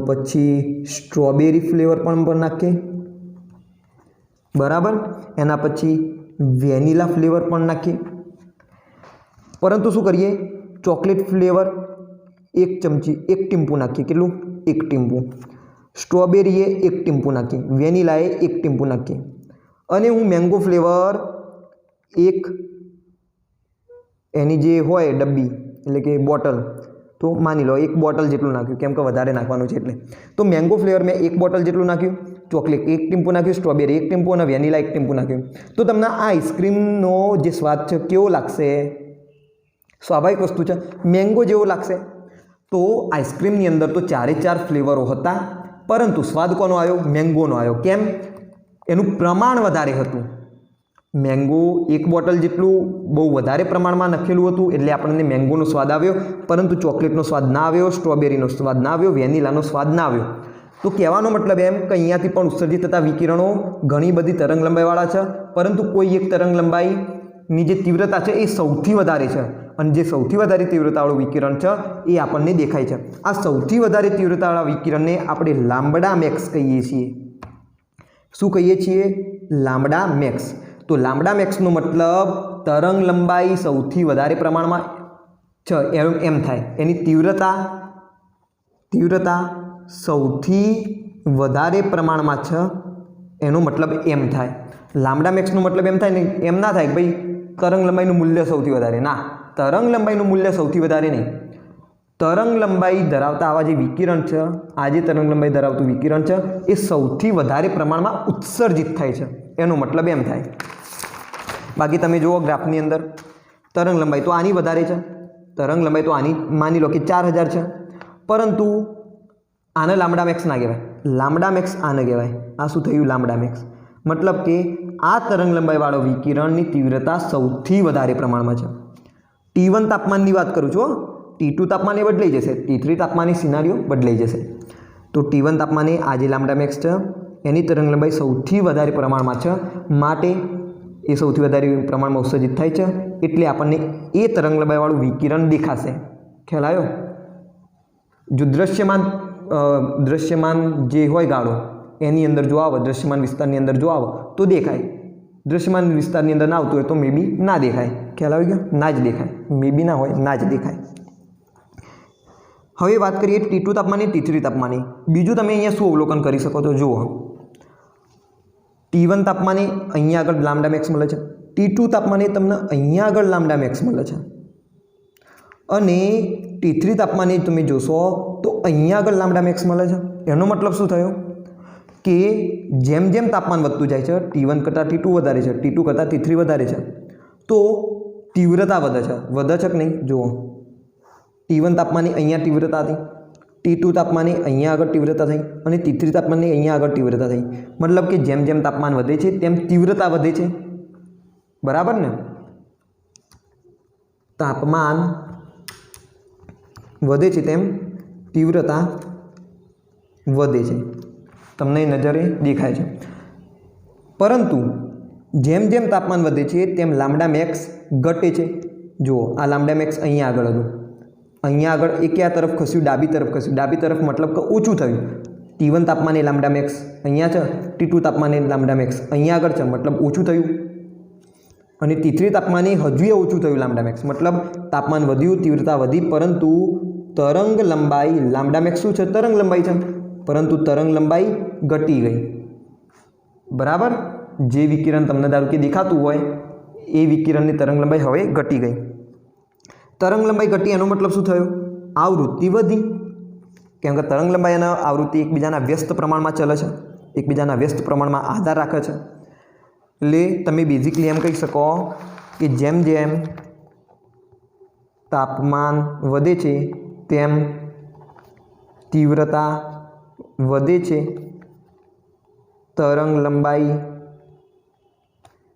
પછી સ્ટ્રોબેરી ફ્લેવર પણ નાખીએ, બરાબર, એના પછી વેનીલા ફ્લેવર પણ નાખીએ। પરંતુ શું કરીએ? ચોકલેટ ફ્લેવર એક ચમચી, એક ટીમ્પું નાખીએ। કેટલું? એક ટીમ્પું। સ્ટ્રોબેરીએ એક ટીમ્પું નાખીએ, વેનીલાએ એક ટીમ્પું નાખીએ અને હું મેંગો ફ્લેવર એક એની જે હોય ડબ્બી એટલે કે બોટલ, તો માની લો એક બોટલ જેટલું નાખ્યું, કેમ કે વધારે નાખવાનું છે એટલે। તો મેંગો ફ્લેવર મેં એક બોટલ જેટલું નાખ્યું, ચોકલેટ એક ટીમ્પું નાખ્યું, સ્ટ્રોબેરી એક ટીમ્પું અને વેનીલા એક ટીમ્પું નાખ્યું। તો તમને આ આઈસ્ક્રીમનો જે સ્વાદ છે કેવો લાગશે? સ્વાભાવિક વસ્તુ છે, મેંગો જેવો લાગશે। તો આઈસ્ક્રીમની અંદર તો 4 ફ્લેવરો હતા પરંતુ સ્વાદ કોનો આવ્યો? મેંગોનો આવ્યો। કેમ? એનું પ્રમાણ વધારે હતું। મેંગો એક બોટલ જેટલું બહુ વધારે પ્રમાણમાં નાખેલું હતું એટલે આપણને મેંગોનો સ્વાદ આવ્યો પરંતુ ચોકલેટનો સ્વાદ ના આવ્યો, સ્ટ્રોબેરીનો સ્વાદ ના આવ્યો, વેનીલાનો સ્વાદ ના આવ્યો। તો કહેવાનો મતલબ એમ કે અહીંયાથી પણ ઉત્સર્જિત થતા વિકિરણો ઘણી બધી તરંગ લંબાઈવાળા છે પરંતુ કોઈ એક તરંગ લંબાઈની જે તીવ્રતા છે એ સૌથી વધારે છે અને જે સૌથી વધારે તીવ્રતાવાળું વિકિરણ છે એ આપણને દેખાય છે। આ સૌથી વધારે તીવ્રતાવાળા વિકિરણને આપણે લામ્બડા મેક્સ કહીએ છીએ। શું કહીએ છીએ? લામ્બડા મેક્સ। તો લામ્બડા મેક્સનો મતલબ તરંગ લંબાઈ સૌથી વધારે પ્રમાણમાં છે એમ થાય, એની તીવ્રતા સૌથી વધારે પ્રમાણમાં છે એનો મતલબ એમ થાય। લામ્બડા મેક્સનો મતલબ એમ થાય ને, એમ ના થાય કે ભાઈ તરંગ લંબાઈનું મૂલ્ય સૌથી વધારે, ના, તરંગ લંબાઈનું મૂલ્ય સૌથી વધારે નહીં, તરંગ લંબાઈ ધરાવતા આવા જે વિકિરણ છે, આ જે તરંગ લંબાઈ ધરાવતું વિકિરણ છે એ સૌથી વધારે પ્રમાણમાં ઉત્સર્જિત થાય છે એનો મતલબ એમ થાય। બાકી તમે જુઓ ગ્રાફની અંદર તરંગ લંબાઈ તો આની વધારે છે, તરંગ લંબાઈ તો આની માની લો કે 4000 છે પરંતુ આને લામ્બડા મેક્સ ના કહેવાય, લામ્બડા મેક્સ આને કહેવાય। આ શું થયું? લામ્બડા મેક્સ। મતલબ કે આ તરંગ લંબાઈવાળો વિકિરણની તીવ્રતા સૌથી વધારે પ્રમાણમાં છે। T1 તાપમાનની વાત કરું છું, T2 તાપમાને બદલાઈ જશે, T3 તાપમાને સિનારીઓ બદલાઈ જશે। તો T1 તાપમાને આ જે લામ્બડા મેક્સ છે એની તરંગ લંબાઈ સૌથી વધારે પ્રમાણમાં છે માટે એ સૌથી વધારે પ્રમાણમાં ઉત્સર્જિત થાય છે એટલે આપણને એ તરંગ લંબાઈવાળું વિકિરણ દેખાશે। ખ્યાલ આવ્યો? જો દૃશ્યમાન જે હોય ગાળો એની અંદર જો આવે, દૃશ્યમાન વિસ્તારની અંદર જો આવે તો દેખાય, દૃશ્યમાન વિસ્તારની અંદર ના આવતું હોય તો મે બી ના દેખાય। ખ્યાલ આવી ગયો? ના જ દેખાય, મે બી ના હોય, ના જ દેખાય। હવે વાત કરીએ T2 તાપમાને, T3 તાપમાને। બીજું તમે અહીંયા શું અવલોકન કરી શકો છો? જુઓ, T1 તાપમાને અહીંયા આગળ લામ્બડા મેક્સ મળે છે, T2 તાપમાને તમને અહીંયા આગળ લામ્બડા મેક્સ મળે છે અને T3 તાપમાને તમે જોશો તો અહીંયા આગળ લામ્બડા મેક્સ મળે છે। એનો મતલબ શું થયો કે જેમ જેમ તાપમાન વધતું જાય છે T1 કરતાં T2 વધારે છે, T2 કરતાં T3 વધારે છે તો તીવ્રતા વધે છે કે નહીં? જુઓ, T1 તાપમાને અહીંયા તીવ્રતા હતી, T2 તાપમાને અહીંયા આગળ તીવ્રતા થઈ અને T3 તાપમાને અહીંયા આગળ તીવ્રતા થઈ। મતલબ કે જેમ જેમ તાપમાન વધે છે તેમ તીવ્રતા વધે છે, બરાબર ને? તાપમાન વધે છે તેમ તીવ્રતા વધે છે, તમને નજરે દેખાય છે. પરંતુ જેમ જેમ તાપમાન વધે છે તેમ લેમ્ડા મેક્સ ઘટે છે. જુઓ આ લેમ્ડા મેક્સ અહીંયા આગળ હતું, અહીંયા આગળ એ કયા તરફ ખસ્યું? ડાબી તરફ ખસ્યું. ડાબી તરફ મતલબ કે ઓછું થયું. T1 તાપમાને લેમ્ડા મેક્સ અહીંયા છે, T2 તાપમાને લેમ્ડા મેક્સ અહીંયા આગળ છે, મતલબ ઓછું થયું. અને T3 તાપમાને હજુ ઓછું થયું લેમ્ડા મેક્સ, મતલબ તાપમાન વધ્યું, તીવ્રતા વધી, પરંતુ તરંગ લંબાઈ લેમ્ડા મેક્સ શું છે? તરંગ લંબાઈ છે, પરંતુ તરંગ લંબાઈ ઘટી ગઈ. બરાબર, જે વિકિરણ તમને ધારો કે દેખાતું હોય એ વિકિરણની તરંગ લંબાઈ હવે ઘટી ગઈ. તરંગ લંબાઈ ઘટી એનો મતલબ શું થયો? આવૃત્તિ વધી, કેમ કે તરંગ લંબાઈ અને આવૃત્તિ એકબીજાના વ્યસ્ત પ્રમાણમાં ચલે છે, એકબીજાના વ્યસ્ત પ્રમાણમાં આધાર રાખે છે. એટલે તમે બેઝિકલી એમ કહી શકો કે જેમ જેમ તાપમાન વધે છે તેમ તીવ્રતા વધે છે, તરંગ લંબાઈ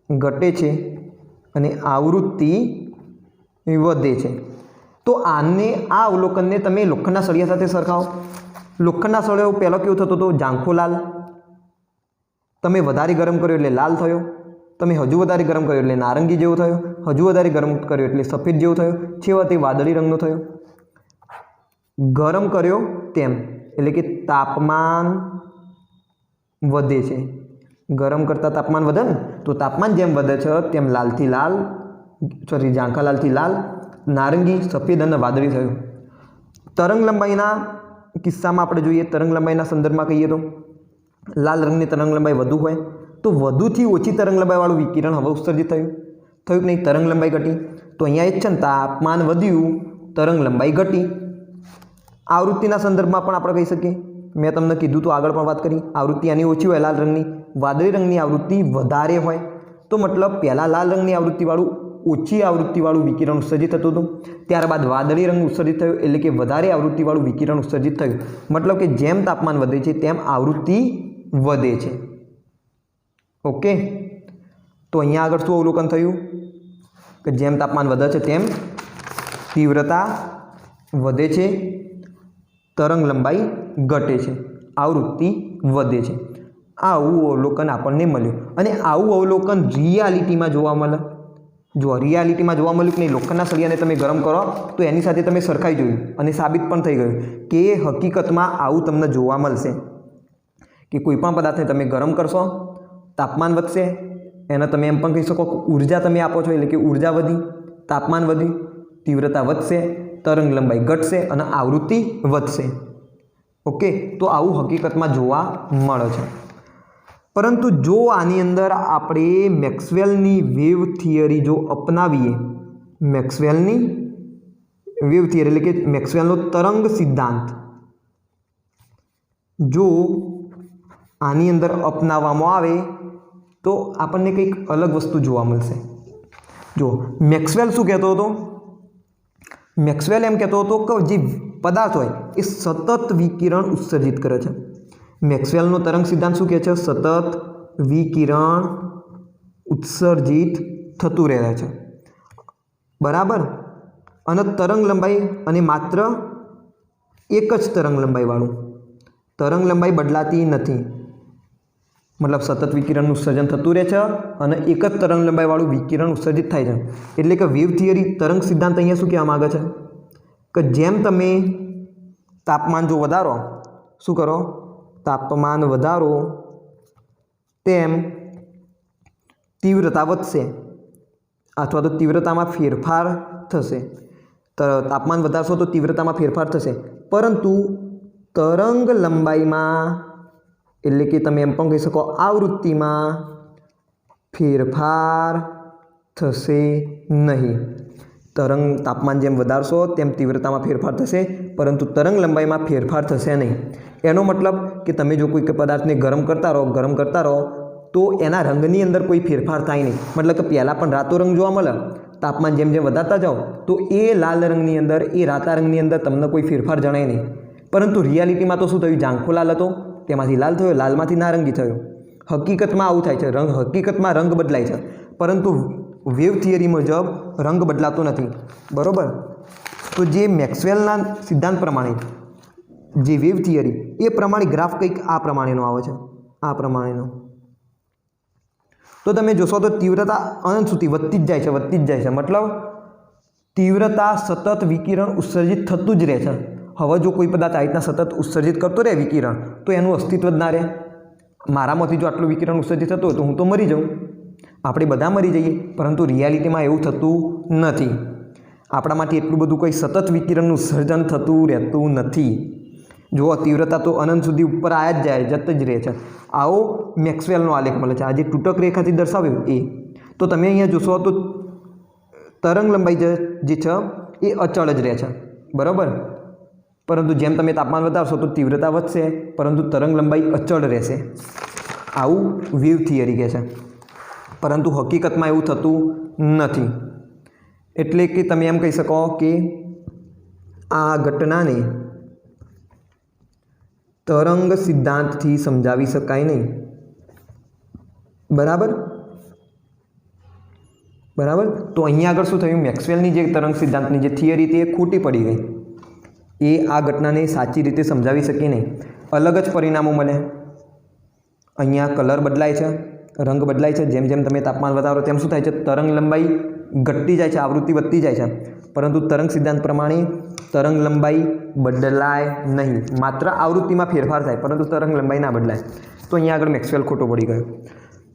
ઘટે છે અને આવૃત્તિ વધે છે. તો આને આ અવલોકનને તમે લોખંડના સળિયા સાથે સરખાવો. લોખંડના સળિયો પહેલો કેવો થતો હતો? ઝાંખો લાલ. તમે વધારે ગરમ કર્યો એટલે લાલ થયો, તમે હજુ વધારે ગરમ કર્યો એટલે નારંગી જેવો થયો, હજુ વધારે ગરમ કર્યો એટલે સફેદ જેવો થયો, છેવટે વાદળી રંગનો થયો. ગરમ કર્યો તેમ એટલે કે તાપમાન વધે છે, ગરમ કરતાં તાપમાન વધે ને, તો તાપમાન જેમ વધે છે તેમ લાલથી લાલ, સોરી ઝાંખા લાલથી લાલ, નારંગી, સફેદ અને વાદળી થયું. તરંગ લંબાઈના કિસ્સામાં આપણે જોઈએ, તરંગ લંબાઈના સંદર્ભમાં કહીએ તો લાલ રંગની તરંગ લંબાઈ વધુ હોય તો વધુથી ઓછી તરંગ લંબાઈવાળું વિકિરણ હવે ઉત્સર્જિત થયું કે નહીં? તરંગ લંબાઈ ઘટી. તો અહીંયા એ છે ને, તાપમાન વધ્યું, તરંગ લંબાઈ ઘટી. આવૃત્તિના સંદર્ભમાં પણ આપણે કહી શકીએ, મેં તમને કીધું તો આગળ પણ વાત કરી, આવૃત્તિ આની ઓછી હોય લાલ રંગની, વાદળી રંગની આવૃત્તિ વધારે હોય. તો મતલબ પહેલાં લાલ રંગની આવૃત્તિવાળું ઓછી આવૃત્તિવાળું વિકિરણ ઉત્સર્જિત થતું હતું, ત્યારબાદ વાદળી રંગ ઉત્સર્જિત થયું, એટલે કે વધારે આવૃત્તિવાળું વિકિરણ ઉત્સર્જિત થયું. મતલબ કે જેમ તાપમાન વધે છે તેમ આવૃત્તિ વધે છે. ઓકે, તો અહીંયા આગળ શું અવલોકન થયું કે જેમ તાપમાન વધે છે તેમ તીવ્રતા વધે છે, તરંગ લંબાઈ ઘટે છે, આવૃત્તિ વધે છે. આવું અવલોકન આપણને મળ્યું. અને આવું અવલોકન રિયાલિટીમાં જોવા મળે. જો રિયાલિટીમાં જોવા મળ્યું કે નહીં, લોખંડના સળિયાને તમે ગરમ કરો તો એની સાથે તમે સરખાઈ જોયું અને સાબિત પણ થઈ ગયું કે હકીકતમાં આવું તમને જોવા મળશે કે કોઈ પણ પદાર્થને તમે ગરમ કરશો, તાપમાન વધશે, એને તમે એમ પણ કહી શકો કે ઉર્જા તમે આપો છો, એટલે કે ઉર્જા વધી, તાપમાન વધ્યું, તીવ્રતા વધશે, તરંગ લંબાઈ ઘટશે અને આવૃત્તિ વધશે. ઓકે, તો આવું હકીકતમાં જોવા મળે છે. પરંતુ જો આની અંદર આપણે મેક્સવેલની વેવ થિયરી જો અપનાવીએ, મેક્સવેલની વેવ થિયરી એટલે કે મેક્સવેલનો તરંગ સિદ્ધાંત જો આની અંદર અપનાવવામાં આવે તો આપણને કંઈક અલગ વસ્તુ જોવા મળશે. જો મેક્સવેલ શું કહેતો હતો? મેક્સવેલ એમ કહેતો હતો કે જે પદાર્થ હોય એ સતત વિકિરણ ઉત્સર્જિત કરે છે. મેક્સવેલનો તરંગ સિદ્ધાંત શું કહે છે? સતત વિકિરણ ઉત્સર્જિત થતું રહે છે. બરાબર, અને તરંગ લંબાઈ અને માત્ર એક જ તરંગ લંબાઈવાળું, તરંગ લંબાઈ બદલાતી નથી, મતલબ સતત વિકિરણનું ઉત્સર્જન થતું રહે છે અને એક જ તરંગ લંબાઈવાળું વિકિરણ ઉત્સર્જિત થાય છે. એટલે કે વેવ થિયરી તરંગ સિદ્ધાંત અહીંયા શું કહેવા માગે છે કે જેમ તમે તાપમાન જો વધારો, શું કરો? તાપમાન વધારો તેમ તીવ્રતા વધશે અથવા તો તીવ્રતામાં ફેરફાર થશે. તાપમાન વધારશો તો તીવ્રતામાં ફેરફાર થશે, પરંતુ તરંગ લંબાઈમાં એટલે કે તમે એમ પણ કહી શકો આવૃત્તિમાં ફેરફાર થશે નહીં. તાપમાન જેમ વધારશો તેમ તીવ્રતામાં ફેરફાર થશે, પરંતુ તરંગ લંબાઈમાં ફેરફાર થશે નહીં. એનો મતલબ કે તમે જો કોઈ પદાર્થને ગરમ કરતા રહો તો એના રંગની અંદર કોઈ ફેરફાર થાય નહીં. મતલબ કે પહેલાં પણ રાતો રંગ જોવા મળે, તાપમાન જેમ જેમ વધારતા જાઓ તો એ લાલ રંગની અંદર, એ રાતા રંગની અંદર તમને કોઈ ફેરફાર જણાય નહીં. પરંતુ રિયાલિટીમાં તો શું થયું? ઝાંખો લાલ હતો, તેમાંથી લાલ થયો, લાલમાંથી નારંગી થયો. હકીકતમાં આવું થાય છે. હકીકતમાં રંગ બદલાય છે, પરંતુ વેવ થિયરી મુજબ રંગ બદલાતો નથી, બરાબર. તો જે મેક્સવેલના સિદ્ધાંત પ્રમાણે જે વેવ થિયરી એ પ્રમાણે ગ્રાફ કંઈક આ પ્રમાણેનો આવે છે, આ પ્રમાણેનો. તો તમે જોશો તો તીવ્રતા અનંત સુધી વધતી જ જાય છે, મતલબ તીવ્રતા સતત વિકિરણ ઉત્સર્જિત થતું જ રહે છે. હવે જો કોઈ પદાર્થ આ રીતના સતત ઉત્સર્જિત કરતો રહે વિકિરણ, તો એનું અસ્તિત્વ જ ના રહે. મારામાંથી જો આટલું વિકિરણ ઉત્સર્જિત થતું હોય તો હું તો મરી જાઉં, આપણે બધા મરી જઈએ. પરંતુ રિયાલિટીમાં એવું થતું નથી. આપણામાંથી એટલું બધું કંઈ સતત વિકિરણનું સર્જન થતું રહેતું નથી. જો તીવ્રતા તો અનંત સુધી ઉપર આવ્યા જ જતી જ રહે છે. આવો મેક્સવેલનો આલેખ મળે છે. આ જે તૂટક રેખાથી દર્શાવ્યું એ. તો તમે અહીંયા જોશો તો તરંગ લંબાઈ જે છે એ અચળ જ રહે છે, બરાબર. પરંતુ જેમ તમે તાપમાન વધારશો તો તીવ્રતા વધશે, પરંતુ તરંગ લંબાઈ અચળ રહેશે. આવું વેવ થિયરી કહે છે. પરંતુ હકીકતમાં એવું થતું નથી. એટલે કે તમે એમ કહી શકો કે આ ઘટનાને તરંગ સિદ્ધાંતથી સમજાવી શકાય નહીં, બરાબર. તો અહીંયા આગળ શું થયું, મેક્સવેલની જે તરંગ સિદ્ધાંતની જે થિયરી તે ખોટી પડી ગઈ. એ આ ઘટનાને સાચી રીતે સમજાવી શકી નહીં. અલગ જ પરિણામો મળે. અહીંયા કલર બદલાય છે, રંગ બદલાય છે. જેમ જેમ તમે તાપમાન વધારો તેમ શું થાય છે, તરંગ લંબાઈ ઘટતી જાય છે, આવૃત્તિ વધતી જાય છે. પરંતુ તરંગ સિદ્ધાંત પ્રમાણે તરંગ લંબાઈ બદલાય નહીં, માત્ર આવૃત્તિમાં ફેરફાર થાય, પરંતુ તરંગ લંબાઈ ના બદલાય. તો અહીંયા આગળ મેક્સવેલ ખોટો પડી ગયો.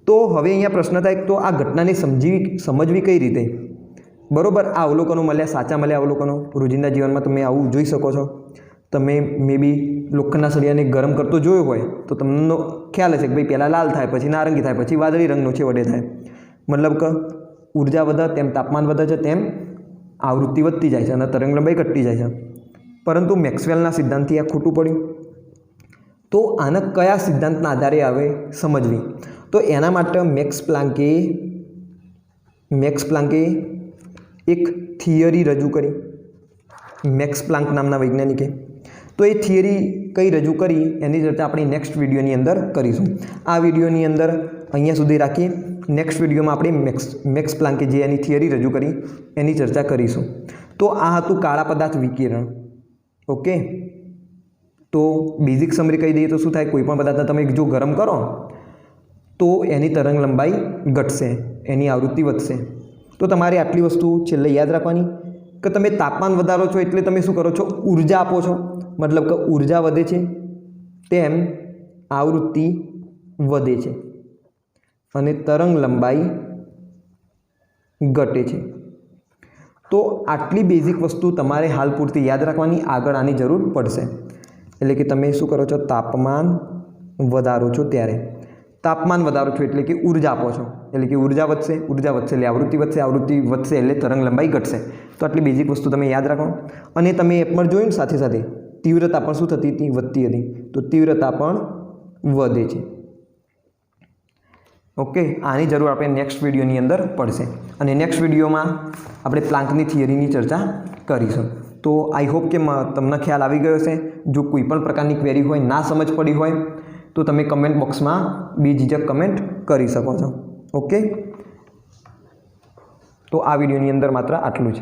તો હવે અહીંયા પ્રશ્ન થાય તો આ ઘટનાને સમજવી કઈ રીતે, બરાબર. આ અવલોકનો મળ્યા, સાચા મળ્યા અવલોકનો. રોજિંદા જીવનમાં તમે આવું જોઈ શકો છો. તમે મે બી લોખંડના સળિયાને ગરમ કરતો જોયો હોય તો તમને ખ્યાલ હશે કે ભાઈ પહેલાં લાલ થાય, પછી નારંગી થાય, પછી વાદળી રંગનો છેવટે થાય. મતલબ કે ઉર્જા વધે તેમ તાપમાન વધે છે, તેમ આવૃત્તિ વધતી જાય છે અને તરંગ લંબાઈ ઘટતી જાય છે. પરંતુ મેક્સવેલના સિદ્ધાંતથી આ ખોટું પડ્યું. તો આના કયા સિદ્ધાંતના આધારે આવે સમજવી, તો એના માટે મેક્સ પ્લાન્કે એક થિયરી રજૂ કરી. મેક્સ પ્લાન્ક નામના વૈજ્ઞાનિકે. તો એ થિયરી કઈ રજૂ કરી એની ચર્ચા આપણે નેક્સ્ટ વિડીયોની અંદર કરીશું. આ વિડીયોની અંદર અહીંયા સુધી રાખીએ. નેક્સ્ટ વિડીયોમાં આપણે મેક્સ પ્લાન્કે જે એની થિયરી રજૂ કરી એની ચર્ચા કરીશું. તો આ હતું કાળા પદાર્થ વિકિરણ. ઓકે. તો બેઝિક સમરી કહી દઈએ તો શું થાય, કોઈ પણ પદાર્થને તમે જો ગરમ કરો તો એની તરંગ લંબાઈ ઘટશે, એની આવૃત્તિ વધશે. તો તમારે આટલી વસ્તુ છેલ્લે યાદ રાખવાની કે તમે તાપમાન વધારો છો એટલે તમે શું કરો છો, ઉર્જા આપો છો. મતલબ કે ઉર્જા વધે છે તેમ આવૃત્તિ વધે છે અને તરંગ લંબાઈ ઘટે છે. તો આટલી બેઝિક વસ્તુ તમારે હાલ પૂરતી યાદ રાખવાની, આગળ આની જરૂર પડશે. એટલે કે તમે શું કરો છો, તાપમાન વધારો છો ત્યારે તાપમાન વધારો છો એટલે કે ઉર્જા આપો છો, એટલે કે ઉર્જા વધશે એટલે આવૃત્તિ વધશે એટલે તરંગ લંબાઈ ઘટશે. તો આટલી બેઝિક વસ્તુ તમે યાદ રાખો. અને તમે એ પણ જોયું ને સાથે સાથે તીવ્રતા પણ શું થતી હતી, વધતી હતી. તો તીવ્રતા પણ વધે છે. ઓકે. આની જરૂર આપણે નેક્સ્ટ વિડીયોની અંદર પડશે અને નેક્સ્ટ વિડીયોમાં આપણે પ્લાન્કની થિયરીની ચર્ચા કરીશું. તો આઈ હોપ કે તમને ખ્યાલ આવી ગયો હશે. જો કોઈ પણ પ્રકારની ક્વેરી હોય, ના સમજ પડી હોય તો તમે કમેન્ટ બોક્સમાં બેઝિઝક કમેન્ટ કરી શકો છો. ઓકે. તો આ વિડીયોની અંદર માત્ર આટલું જ.